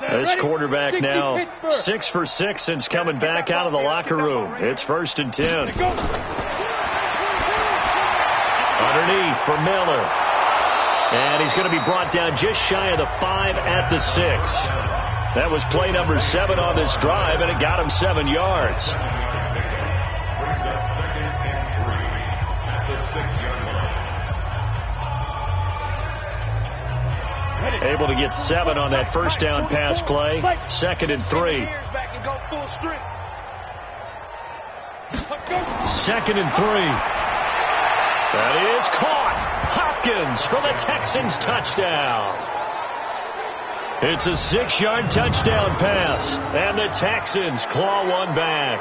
This quarterback now 6 for 6 since coming back out of the locker room. It's 1st and 10. Underneath for Miller. And he's going to be brought down just shy of the 5 at the 6. That was play number 7 on this drive, and it got him 7 yards. Brings up 2nd and 3 at the 6-yard line. Able to get 7 on that first down pass play. 2nd and 3. 2nd and 3. That is caught. Hopkins for the Texans touchdown. It's a 6-yard touchdown pass, and the Texans claw one back.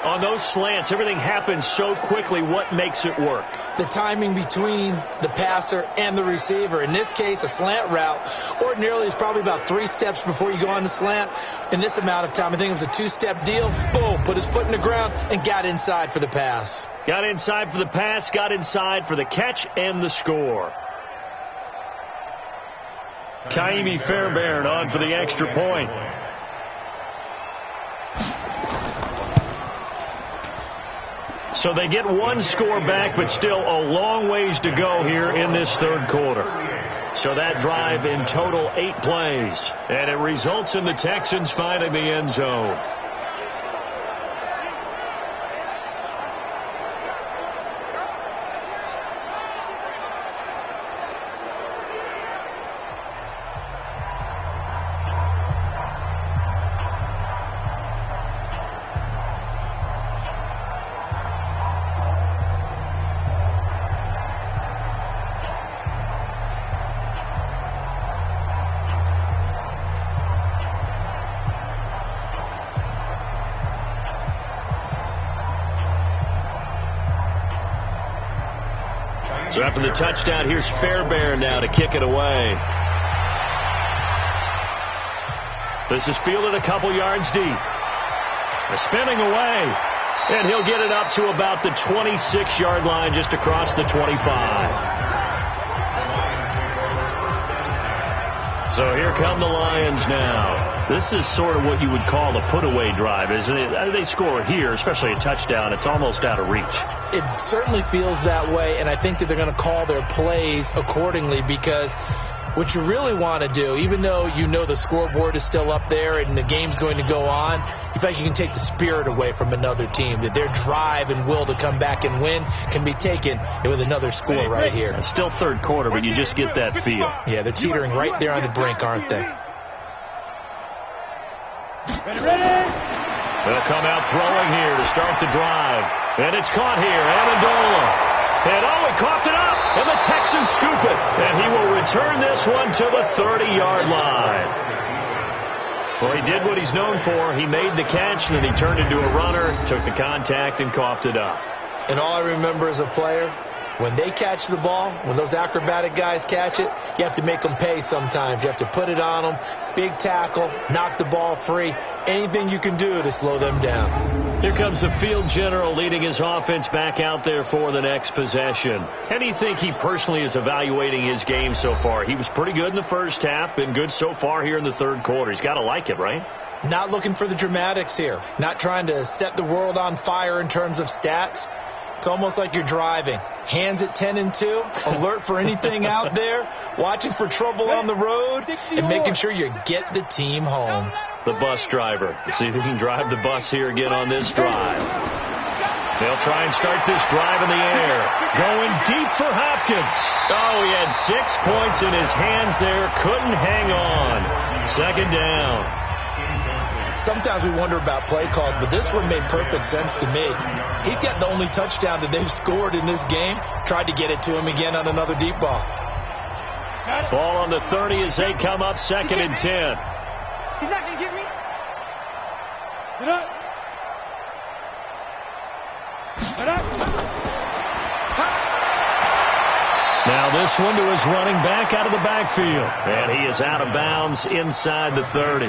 On those slants, everything happens so quickly. What makes it work? The timing between the passer and the receiver. In this case, a slant route ordinarily is probably about 3 steps before you go on the slant. In this amount of time, I think it was a 2-step deal. Boom, put his foot in the ground and got inside for the pass. Got inside for the pass, got inside for the catch and the score. Kaimi Fairbairn on for the extra point. So they get 1 score back, but still a long ways to go here in this third quarter. So that drive in total 8 plays, and it results in the Texans finding the end zone. So after the touchdown, here's Fairbairn now to kick it away. This is fielded a couple yards deep. Spinning away. And he'll get it up to about the 26-yard line, just across the 25. So here come the Lions now. This is sort of what you would call a put-away drive, isn't it? They score here, especially a touchdown. It's almost out of reach. It certainly feels that way, and I think that they're going to call their plays accordingly because what you really want to do, even though you know the scoreboard is still up there and the game's going to go on, you feel like you can take the spirit away from another team, that their drive and will to come back and win can be taken with another score right here. It's still third quarter, but you just get that feel. Yeah, they're teetering right there on the brink, aren't they? They'll come out throwing here to start the drive. And it's caught here. Amendola. And he coughed it up. And the Texans scoop it. And he will return this one to the 30-yard line. Well, he did what he's known for. He made the catch, and then he turned into a runner, took the contact, and coughed it up. And all I remember as a player, when they catch the ball, when those acrobatic guys catch it, you have to make them pay sometimes. You have to put it on them, big tackle, knock the ball free, anything you can do to slow them down. Here comes the field general leading his offense back out there for the next possession. How do you think he personally is evaluating his game so far? He was pretty good in the first half, been good so far here in the third quarter. He's got to like it, right? Not looking for the dramatics here. Not trying to set the world on fire in terms of stats. It's almost like you're driving. Hands at 10 and 2, alert for anything out there, watching for trouble on the road, and making sure you get the team home. The bus driver. See if he can drive the bus here again on this drive. They'll try and start this drive in the air. Going deep for Hopkins. Oh, he had 6 points in his hands there. Couldn't hang on. Second down. Sometimes we wonder about play calls, but this one made perfect sense to me. He's got the only touchdown that they've scored in this game. Tried to get it to him again on another deep ball. Ball on the 30 as they come up 2nd and 10. He's not going to get me. Sit up. Sit up. Now this one to his running back out of the backfield. And he is out of bounds inside the 30.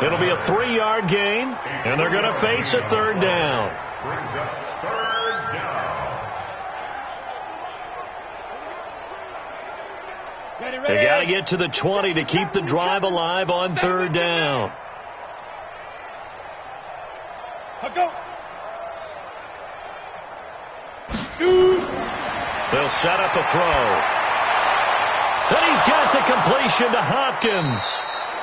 It'll be a 3-yard gain, and they're going to face a 3rd down. Brings up 3rd down. They got to get to the 20 to keep the drive alive on 3rd down. Go. Shoot. They'll set up a throw. And he's got the completion to Hopkins.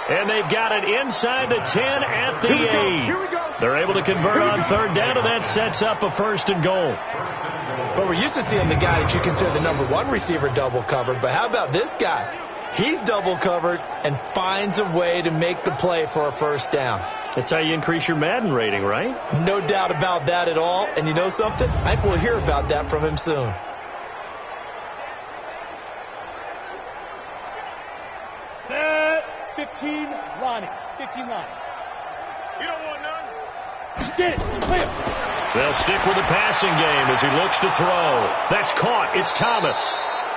And they've got it inside the 10 at the 8. They're able to convert on 3rd down, and that sets up a 1st and goal. But we're used to seeing the guy that you consider the number 1 receiver double covered. But how about this guy? He's double covered and finds a way to make the play for a 1st down. That's how you increase your Madden rating, right? No doubt about that at all. And you know something? I think we'll hear about that from him soon. Set. 15, Lonnie. 15 line. You don't want none? Get it. Clear. They'll stick with the passing game as he looks to throw. That's caught. It's Thomas.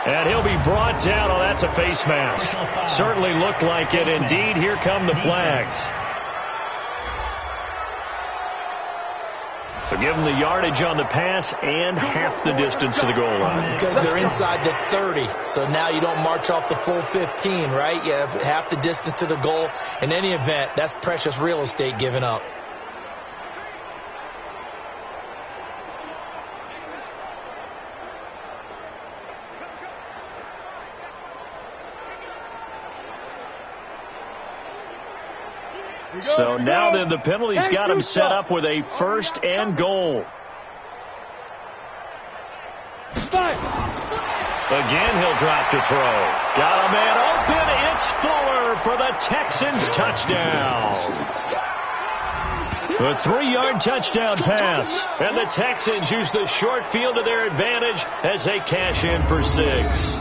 And he'll be brought down. Oh, that's a face mask. Certainly looked like it. Indeed, here come the flags. So give them the yardage on the pass and half the distance to the goal line. Because they're inside the 30. So now you don't march off the full 15, right? You have half the distance to the goal. In any event, that's precious real estate given up. So now then the penalty's got him set up with a 1st and goal. Again, he'll drop to throw. Got a man open. It's Fuller for the Texans touchdown. A 3-yard touchdown pass. And the Texans use the short field to their advantage as they cash in for 6.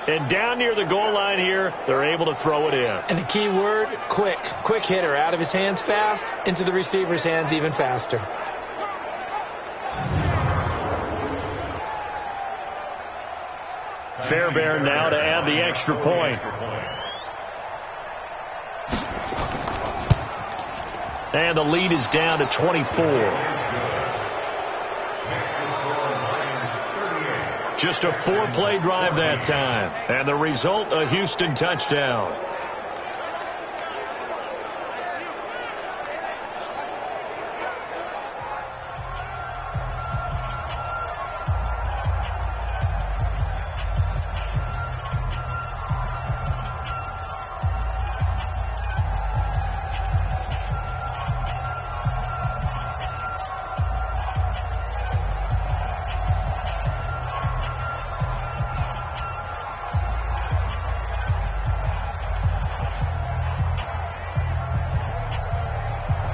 And down near the goal line here, they're able to throw it in. And the key word, quick. Quick hitter. Out of his hands fast, into the receiver's hands even faster. Fairbairn now to add the extra point. And the lead is down to 24. Just a 4-play drive that time. And the result, a Houston touchdown.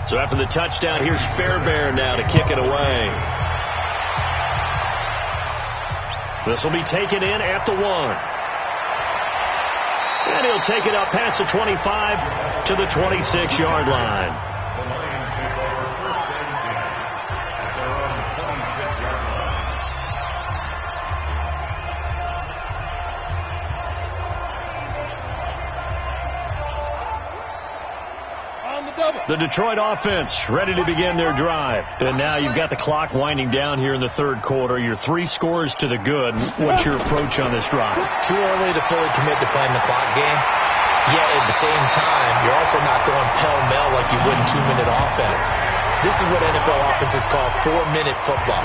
So after the touchdown, here's Fairbairn now to kick it away. This will be taken in at the 1. And he'll take it up past the 25 to the 26-yard line. The Lions take over 1st and 10 at their own 26-yard line. The Detroit offense ready to begin their drive. And now you've got the clock winding down here in the 3rd quarter. Your 3 scores to the good. What's your approach on this drive? Too early to fully commit to playing the clock game. Yet at the same time, you're also not going pell-mell like you would in 2-minute offense. This is what NFL offenses call 4-minute football.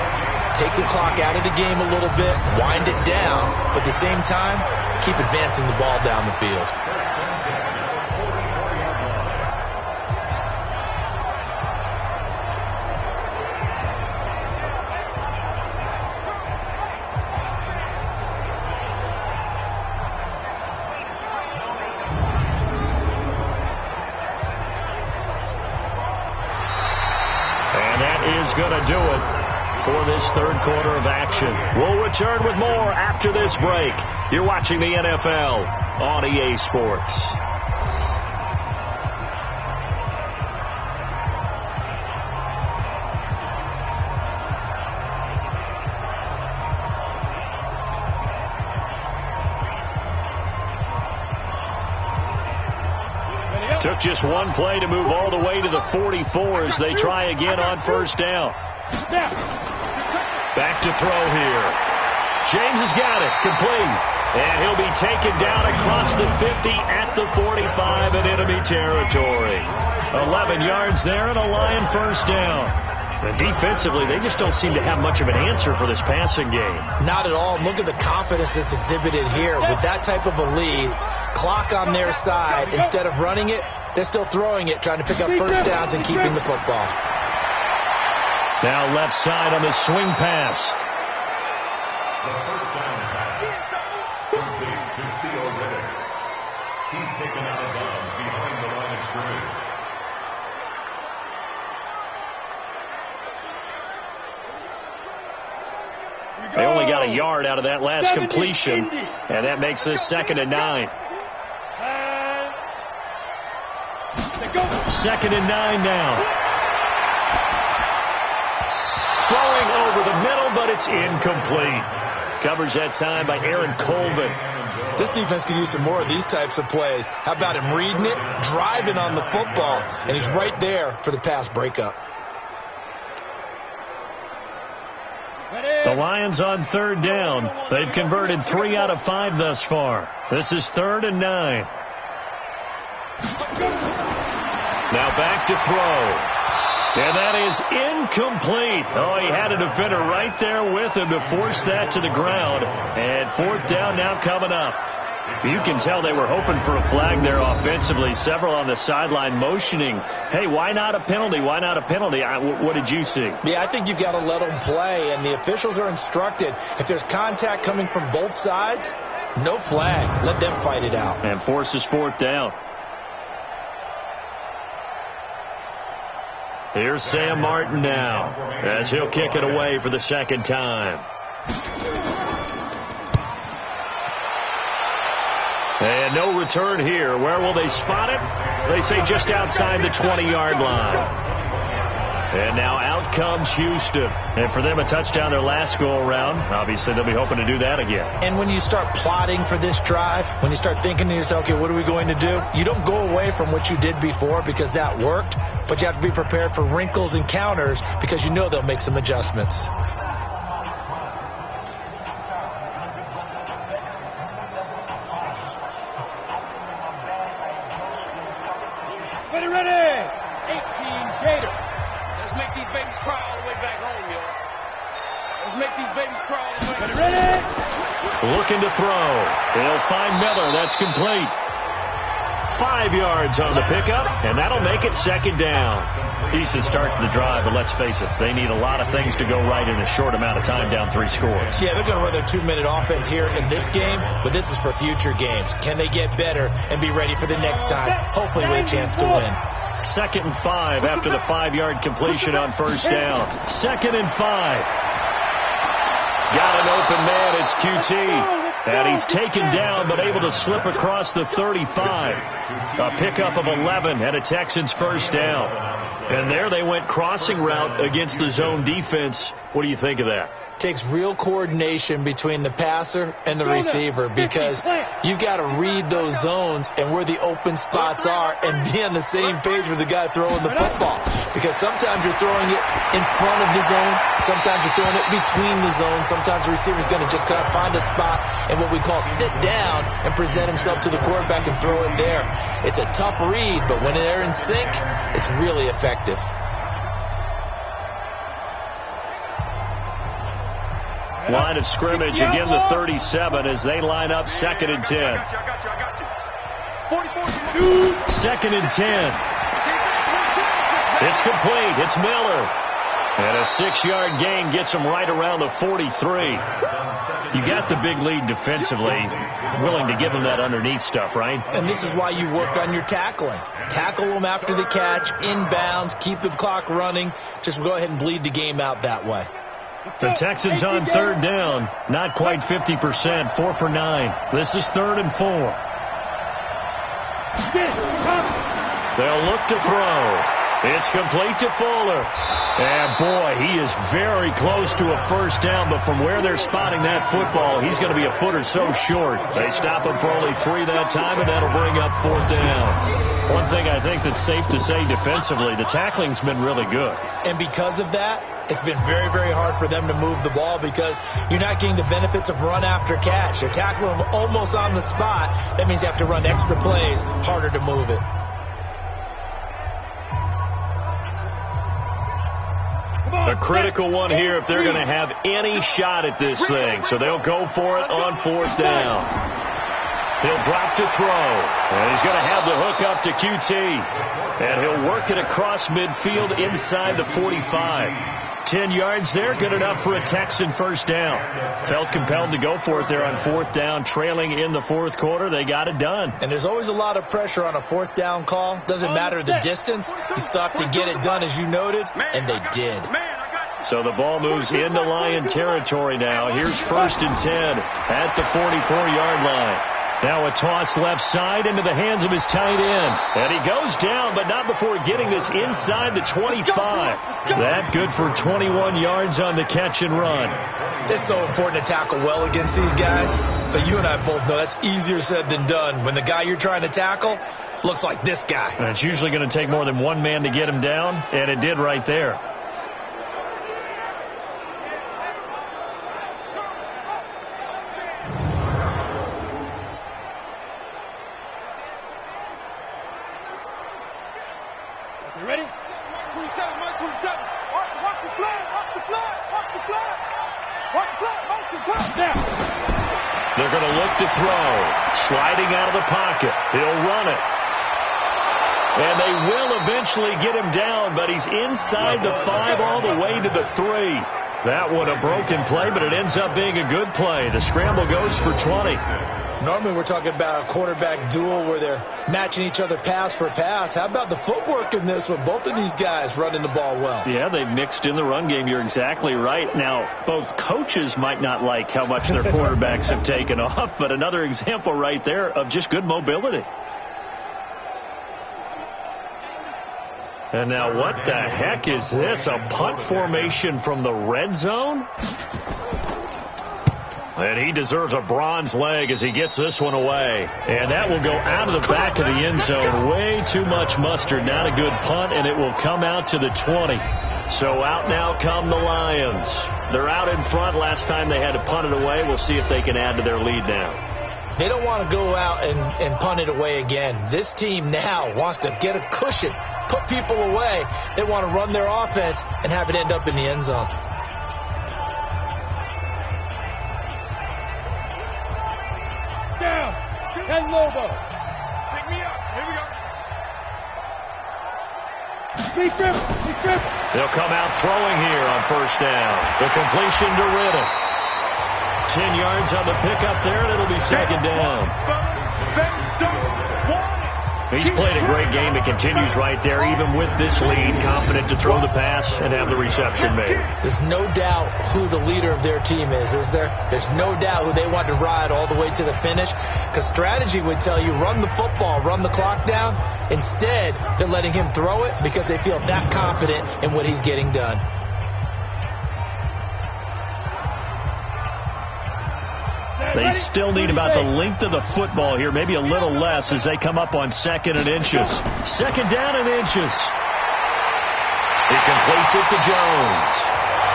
Take the clock out of the game a little bit, wind it down, but at the same time, keep advancing the ball down the field. is going to do it for this third quarter of action. We'll return with more after this break. You're watching the NFL on EA Sports. Took just one play to move all the way to the 44 as they try again on first down. Back to throw here. James has got it. Complete. And he'll be taken down across the 50 at the 45 in enemy territory. 11 yards there and a Lion first down. And defensively, they just don't seem to have much of an answer for this passing game. Not at all. Look at the confidence that's exhibited here. With that type of a lead, clock on their side, instead of running it, they're still throwing it, trying to pick up first downs and keeping the football. Now left side on the swing pass. The first down pass. Complete to Theo Riddick. He's taken out of bounds behind the line of scrimmage. They only got a yard out of that last completion, and that makes this 2nd and 9. 2nd and 9 now. Throwing over the middle, but it's incomplete. Covers that time by Aaron Colvin. This defense could use some more of these types of plays. How about him reading it, driving on the football, and he's right there for the pass breakup. The Lions on third down. They've converted 3 out of 5 thus far. This is 3rd and 9. Now back to throw. And that is incomplete. Oh, he had a defender right there with him to force that to the ground. And 4th down now coming up. You can tell they were hoping for a flag there offensively. Several on the sideline motioning, hey, why not a penalty? Why not a penalty? What did you see? Yeah, I think you've got to let them play, and the officials are instructed. If there's contact coming from both sides, no flag. Let them fight it out. And forces 4th down. Here's Sam Martin now as he'll kick it away for the 2nd time. And no return here. Where will they spot it? They say just outside the 20-yard line. And now out comes Houston. And for them, a touchdown their last go-around. Obviously, they'll be hoping to do that again. And when you start plotting for this drive, when you start thinking to yourself, okay, what are we going to do? You don't go away from what you did before because that worked. But you have to be prepared for wrinkles and counters because you know they'll make some adjustments. Ready! 18 Gator. Let's make these babies cry all the way back home, y'all. Let's make these babies cry all the way back home. Ready? Looking to throw. They'll find Miller. That's complete. 5 yards on the pickup, and that'll make it 2nd down. Decent start to the drive, but let's face it, they need a lot of things to go right in a short amount of time, down 3 scores. Yeah, they're going to run their 2-minute offense here in this game, but this is for future games. Can they get better and be ready for the next time, hopefully with a chance to win? 2nd and 5 after the 5-yard completion on first down. 2nd and 5. Got an open man. It's QT. And he's taken down but able to slip across the 35. A pickup of 11 and a Texans first down. And there they went crossing route against the zone defense. What do you think of that? Takes real coordination between the passer and the receiver because you've got to read those zones and where the open spots are and be on the same page with the guy throwing the football. Because sometimes you're throwing it in front of the zone, sometimes you're throwing it between the zones, sometimes the receiver's going to just kind of find a spot and what we call sit down and present himself to the quarterback and throw it there. It's a tough read, but when they're in sync, it's really effective. Line of scrimmage, again the 37 as they line up 2nd and 10. 2nd and 10. It's complete. It's Miller. And a 6-yard gain gets him right around the 43. You got the big lead defensively. Willing to give him that underneath stuff, right? And this is why you work on your tackling. Tackle them after the catch, inbounds, keep the clock running. Just go ahead and bleed the game out that way. The Texans on 3rd down. Not quite 50%. 4 for 9. This is 3rd and 4. They'll look to throw. It's complete to Fuller. And, boy, he is very close to a first down, but from where they're spotting that football, he's going to be a foot or so short. They stop him for only 3 that time, and that'll bring up 4th down. One thing I think that's safe to say defensively, the tackling's been really good. And because of that, it's been very, very hard for them to move the ball because you're not getting the benefits of run after catch. You're tackling them almost on the spot. That means you have to run extra plays, harder to move it. A critical one here if they're going to have any shot at this thing. So they'll go for it on 4th down. He'll drop to throw. And he's going to have the hook up to QT. And he'll work it across midfield inside the 45. 10 yards there, good enough for a Texan first down. Felt compelled to go for it there on 4th down, trailing in the 4th quarter. They got it done. And there's always a lot of pressure on a 4th down call. Doesn't matter the distance. You stop to get it done, as you noted, and they did. So the ball moves into Lion territory now. Here's 1st and 10 at the 44-yard line. Now a toss left side into the hands of his tight end. And he goes down, but not before getting this inside the 25. That good for 21 yards on the catch and run. It's so important to tackle well against these guys. But you and I both know that's easier said than done. When the guy you're trying to tackle looks like this guy. And it's usually going to take more than one man to get him down, and it did right there. Ready? 27, Mike, 27. Watch the flag, watch the flag, watch the flag. Watch the flag, watch the flag. There. They're going to look to throw. Sliding out of the pocket. He'll run it. And they will eventually get him down, but he's inside the 5 all the way to the 3. That one a broken play, but it ends up being a good play. The scramble goes for 20. Normally we're talking about a quarterback duel where they're matching each other pass for pass. How about the footwork in this with both of these guys running the ball well? Yeah, they've mixed in the run game. You're exactly right. Now, both coaches might not like how much their quarterbacks have taken off, but another example right there of just good mobility. And now what the heck is this? A punt formation from the red zone? And he deserves a bronze leg as he gets this one away. And that will go out of the back of the end zone. Way too much mustard. Not a good punt, and it will come out to the 20. So out now come the Lions. They're out in front. Last time they had to punt it away. We'll see if they can add to their lead now. They don't want to go out and punt it away again. This team now wants to get a cushion, put people away. They want to run their offense and have it end up in the end zone. Down. 10 Lobo. Pick me up. Here we go. Be careful. They'll come out throwing here on first down. The completion to Riddle. 10 yards on the pickup there, and it'll be second down. He's played a great game. It continues right there, even with this lead. Confident to throw the pass and have the reception made. There's no doubt who the leader of their team is there? There's no doubt who they want to ride all the way to the finish. Because strategy would tell you, run the football, run the clock down. Instead, they're letting him throw it because they feel that confident in what he's getting done. They still need about the length of the football here, maybe a little less as they come up on 2nd and inches. 2nd down and inches. He completes it to Jones.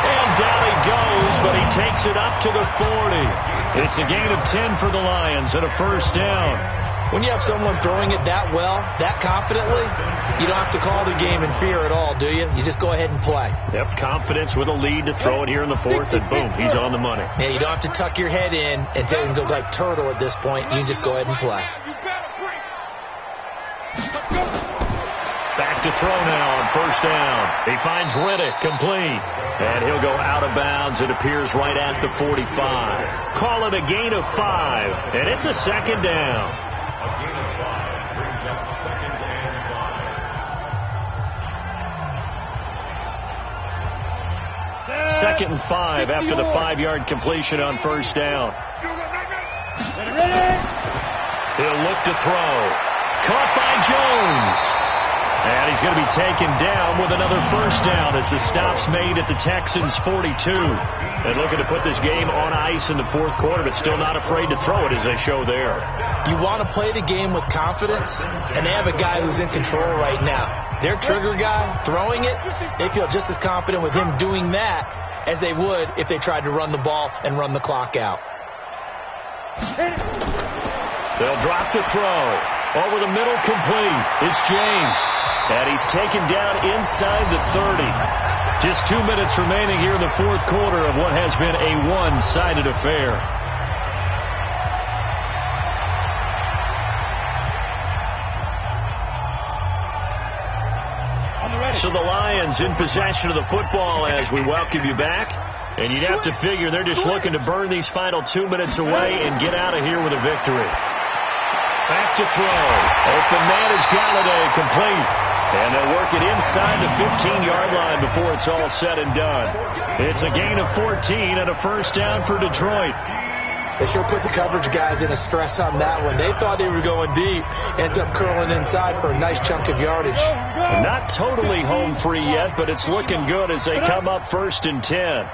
And down he goes, but he takes it up to the 40. It's a gain of 10 for the Lions and a first down. When you have someone throwing it that well, that confidently, you don't have to call the game in fear at all, do you? You just go ahead and play. Yep, confidence with a lead to throw it here in the 4th, and boom, he's on the money. Yeah, you don't have to tuck your head in and tell him to go like turtle at this point. You can just go ahead and play. Back to throw now on first down. He finds Riddick complete. And he'll go out of bounds. It appears right at the 45. Call it a gain of 5. And it's a second down. A gain of 5 brings up second and 5. Second and 5 after the 5-yard completion on first down. He'll look to throw. Caught by Jones. And he's going to be taken down with another first down as the stop's made at the Texans' 42. And looking to put this game on ice in the fourth quarter, but still not afraid to throw it as they show there. You want to play the game with confidence, and they have a guy who's in control right now. Their trigger guy, throwing it, they feel just as confident with him doing that as they would if they tried to run the ball and run the clock out. They'll drop the throw. Over the middle, complete. It's James. And he's taken down inside the 30. Just 2 minutes remaining here in the fourth quarter of what has been a one-sided affair. So the Lions in possession of the football as we welcome you back. And you'd have to figure they're just looking to burn these final 2 minutes away and get out of here with a victory. Back to throw. Open man is Galladay, complete. And they'll work it inside the 15-yard line before it's all said and done. It's a gain of 14 and a first down for Detroit. They sure put the coverage guys in a stress on that one. They thought they were going deep. Ends up curling inside for a nice chunk of yardage. Not totally home free yet, but it's looking good as they come up 1st and 10.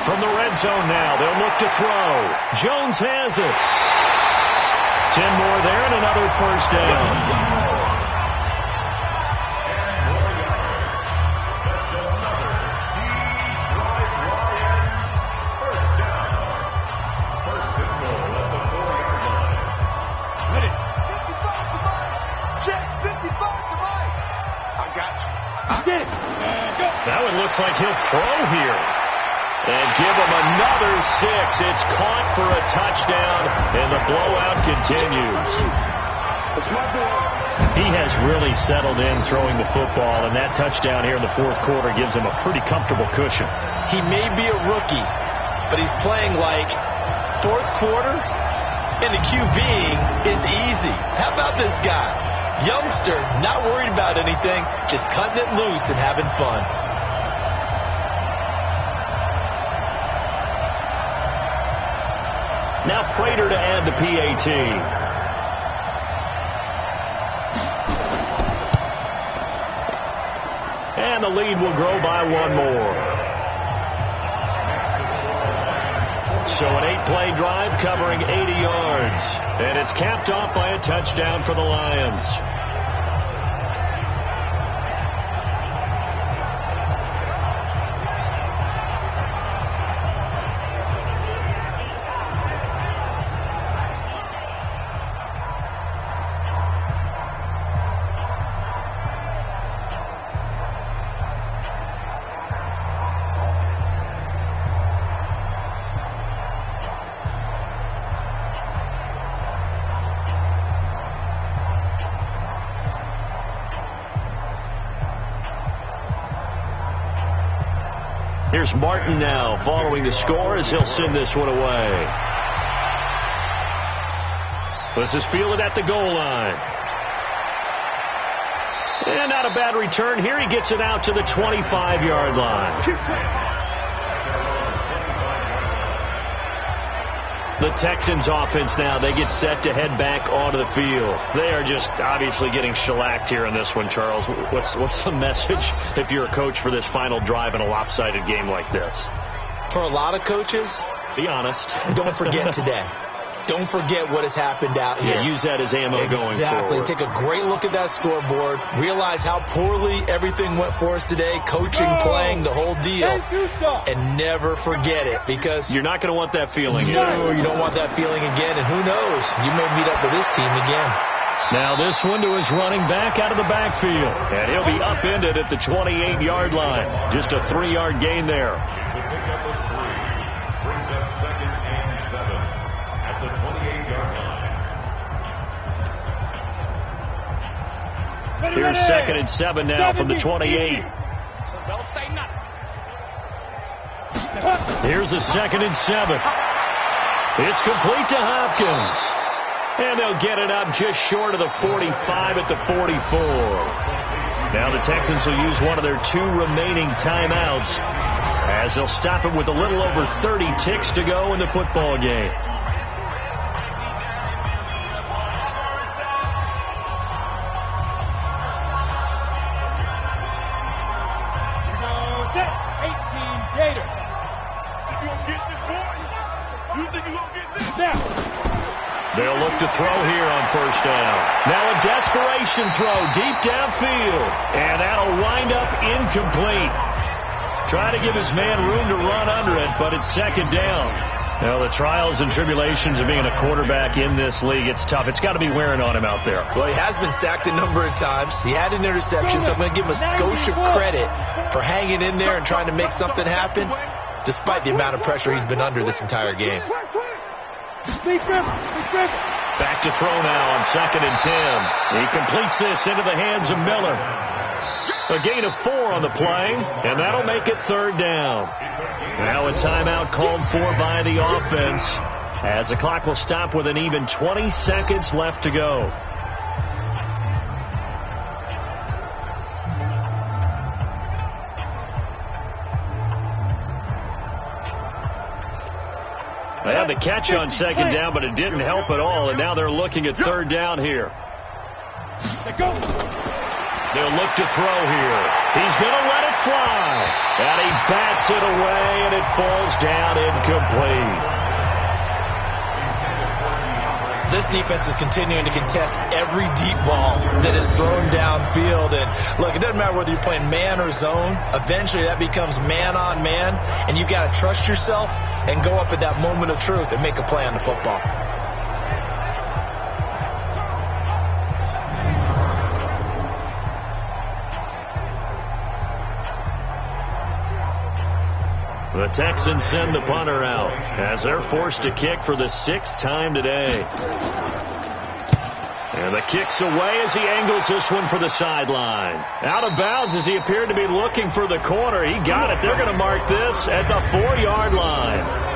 From the red zone now, they'll look to throw. Jones has it. 10 more there and another first down. That one looks like he'll throw here. And give him another 6. It's caught for a touchdown, and the blowout continues. He has really settled in throwing the football, and that touchdown here in the fourth quarter gives him a pretty comfortable cushion. He may be a rookie, but he's playing like fourth quarter, and the QB is easy. How about this guy? Youngster, not worried about anything, just cutting it loose and having fun. Now Prater to add the PAT. And the lead will grow by one more. So an 8-play drive covering 80 yards. And it's capped off by a touchdown for the Lions. Here's Martin now following the score as he'll send this one away. This is fielded at the goal line. And not a bad return here. He gets it out to the 25-yard line. The Texans offense now, they get set to head back onto the field. They are just obviously getting shellacked here in this one, Charles. What's the message if you're a coach for this final drive in a lopsided game like this? For a lot of coaches, be honest. Don't forget today. Don't forget what has happened out here. Yeah, use that as ammo going forward. Exactly. Take a great look at that scoreboard. Realize how poorly everything went for us today. Coaching, playing, the whole deal. And never forget it, because you're not going to want that feeling again. No, you don't want that feeling again. And who knows? You may meet up with this team again. Now this one to his running back out of the backfield. And he'll be upended at the 28-yard line. Just a 3-yard gain there. Brings up 2nd and 7 at the 28-yard line. Here's 2nd and 7 now from the 28. Don't say nothing. Here's a 2nd and 7. It's complete to Hopkins. And they'll get it up just short of the 45 at the 44. Now the Texans will use one of their 2 remaining timeouts as they'll stop it with a little over 30 ticks to go in the football game. They'll look to throw here on 1st down. Now a desperation throw deep downfield. And that'll wind up incomplete. Try to give his man room to run under it, but it's 2nd down. Now the trials and tribulations of being a quarterback in this league, it's tough. It's got to be wearing on him out there. Well, he has been sacked a number of times. He had an interception, so I'm going to give him a skosh of credit for hanging in there and trying to make something happen, despite the amount of pressure he's been under this entire game. Back to throw now on 2nd and 10. He completes this into the hands of Miller. A gain of 4 on the play, and that'll make it 3rd down. Now a timeout called for by the offense as the clock will stop with an even 20 seconds left to go. They had the catch on 2nd down, but it didn't help at all, and now they're looking at 3rd down here. They'll look to throw here. He's going to let it fly. And he bats it away, and it falls down incomplete. This defense is continuing to contest every deep ball that is thrown downfield. And look, it doesn't matter whether you're playing man or zone. Eventually that becomes man on man, and you've got to trust yourself and go up at that moment of truth and make a play on the football. The Texans send the punter out as they're forced to kick for the 6th time today. And the kick's away as he angles this one for the sideline. Out of bounds as he appeared to be looking for the corner. He got it. They're going to mark this at the 4-yard line.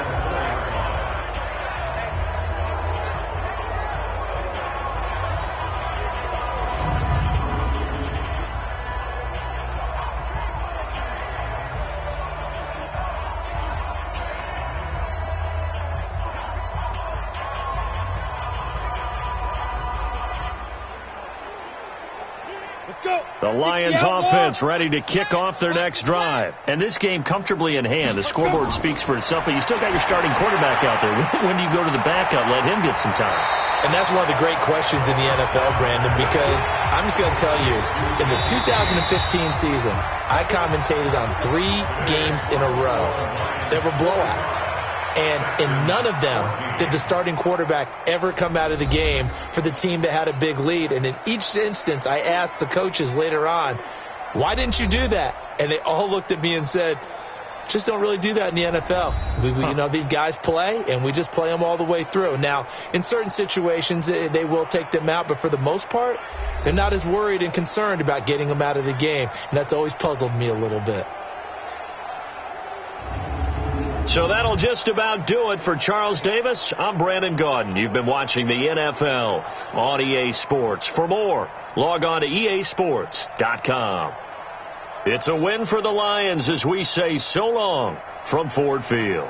The Lions offense ready to kick off their next drive. And this game comfortably in hand. The scoreboard speaks for itself, but you still got your starting quarterback out there. When do you go to the backup? Let him get some time. And that's one of the great questions in the NFL, Brandon, because I'm just going to tell you, in the 2015 season, I commentated on 3 games in a row. There were blowouts. And in none of them did the starting quarterback ever come out of the game for the team that had a big lead. And in each instance, I asked the coaches later on, why didn't you do that? And they all looked at me and said, just don't really do that in the NFL. You know, these guys play, and we just play them all the way through. Now, in certain situations, they will take them out, but for the most part, they're not as worried and concerned about getting them out of the game. And that's always puzzled me a little bit. So that'll just about do it for Charles Davis. I'm Brandon Gaudin. You've been watching the NFL on EA Sports. For more, log on to easports.com. It's a win for the Lions as we say so long from Ford Field.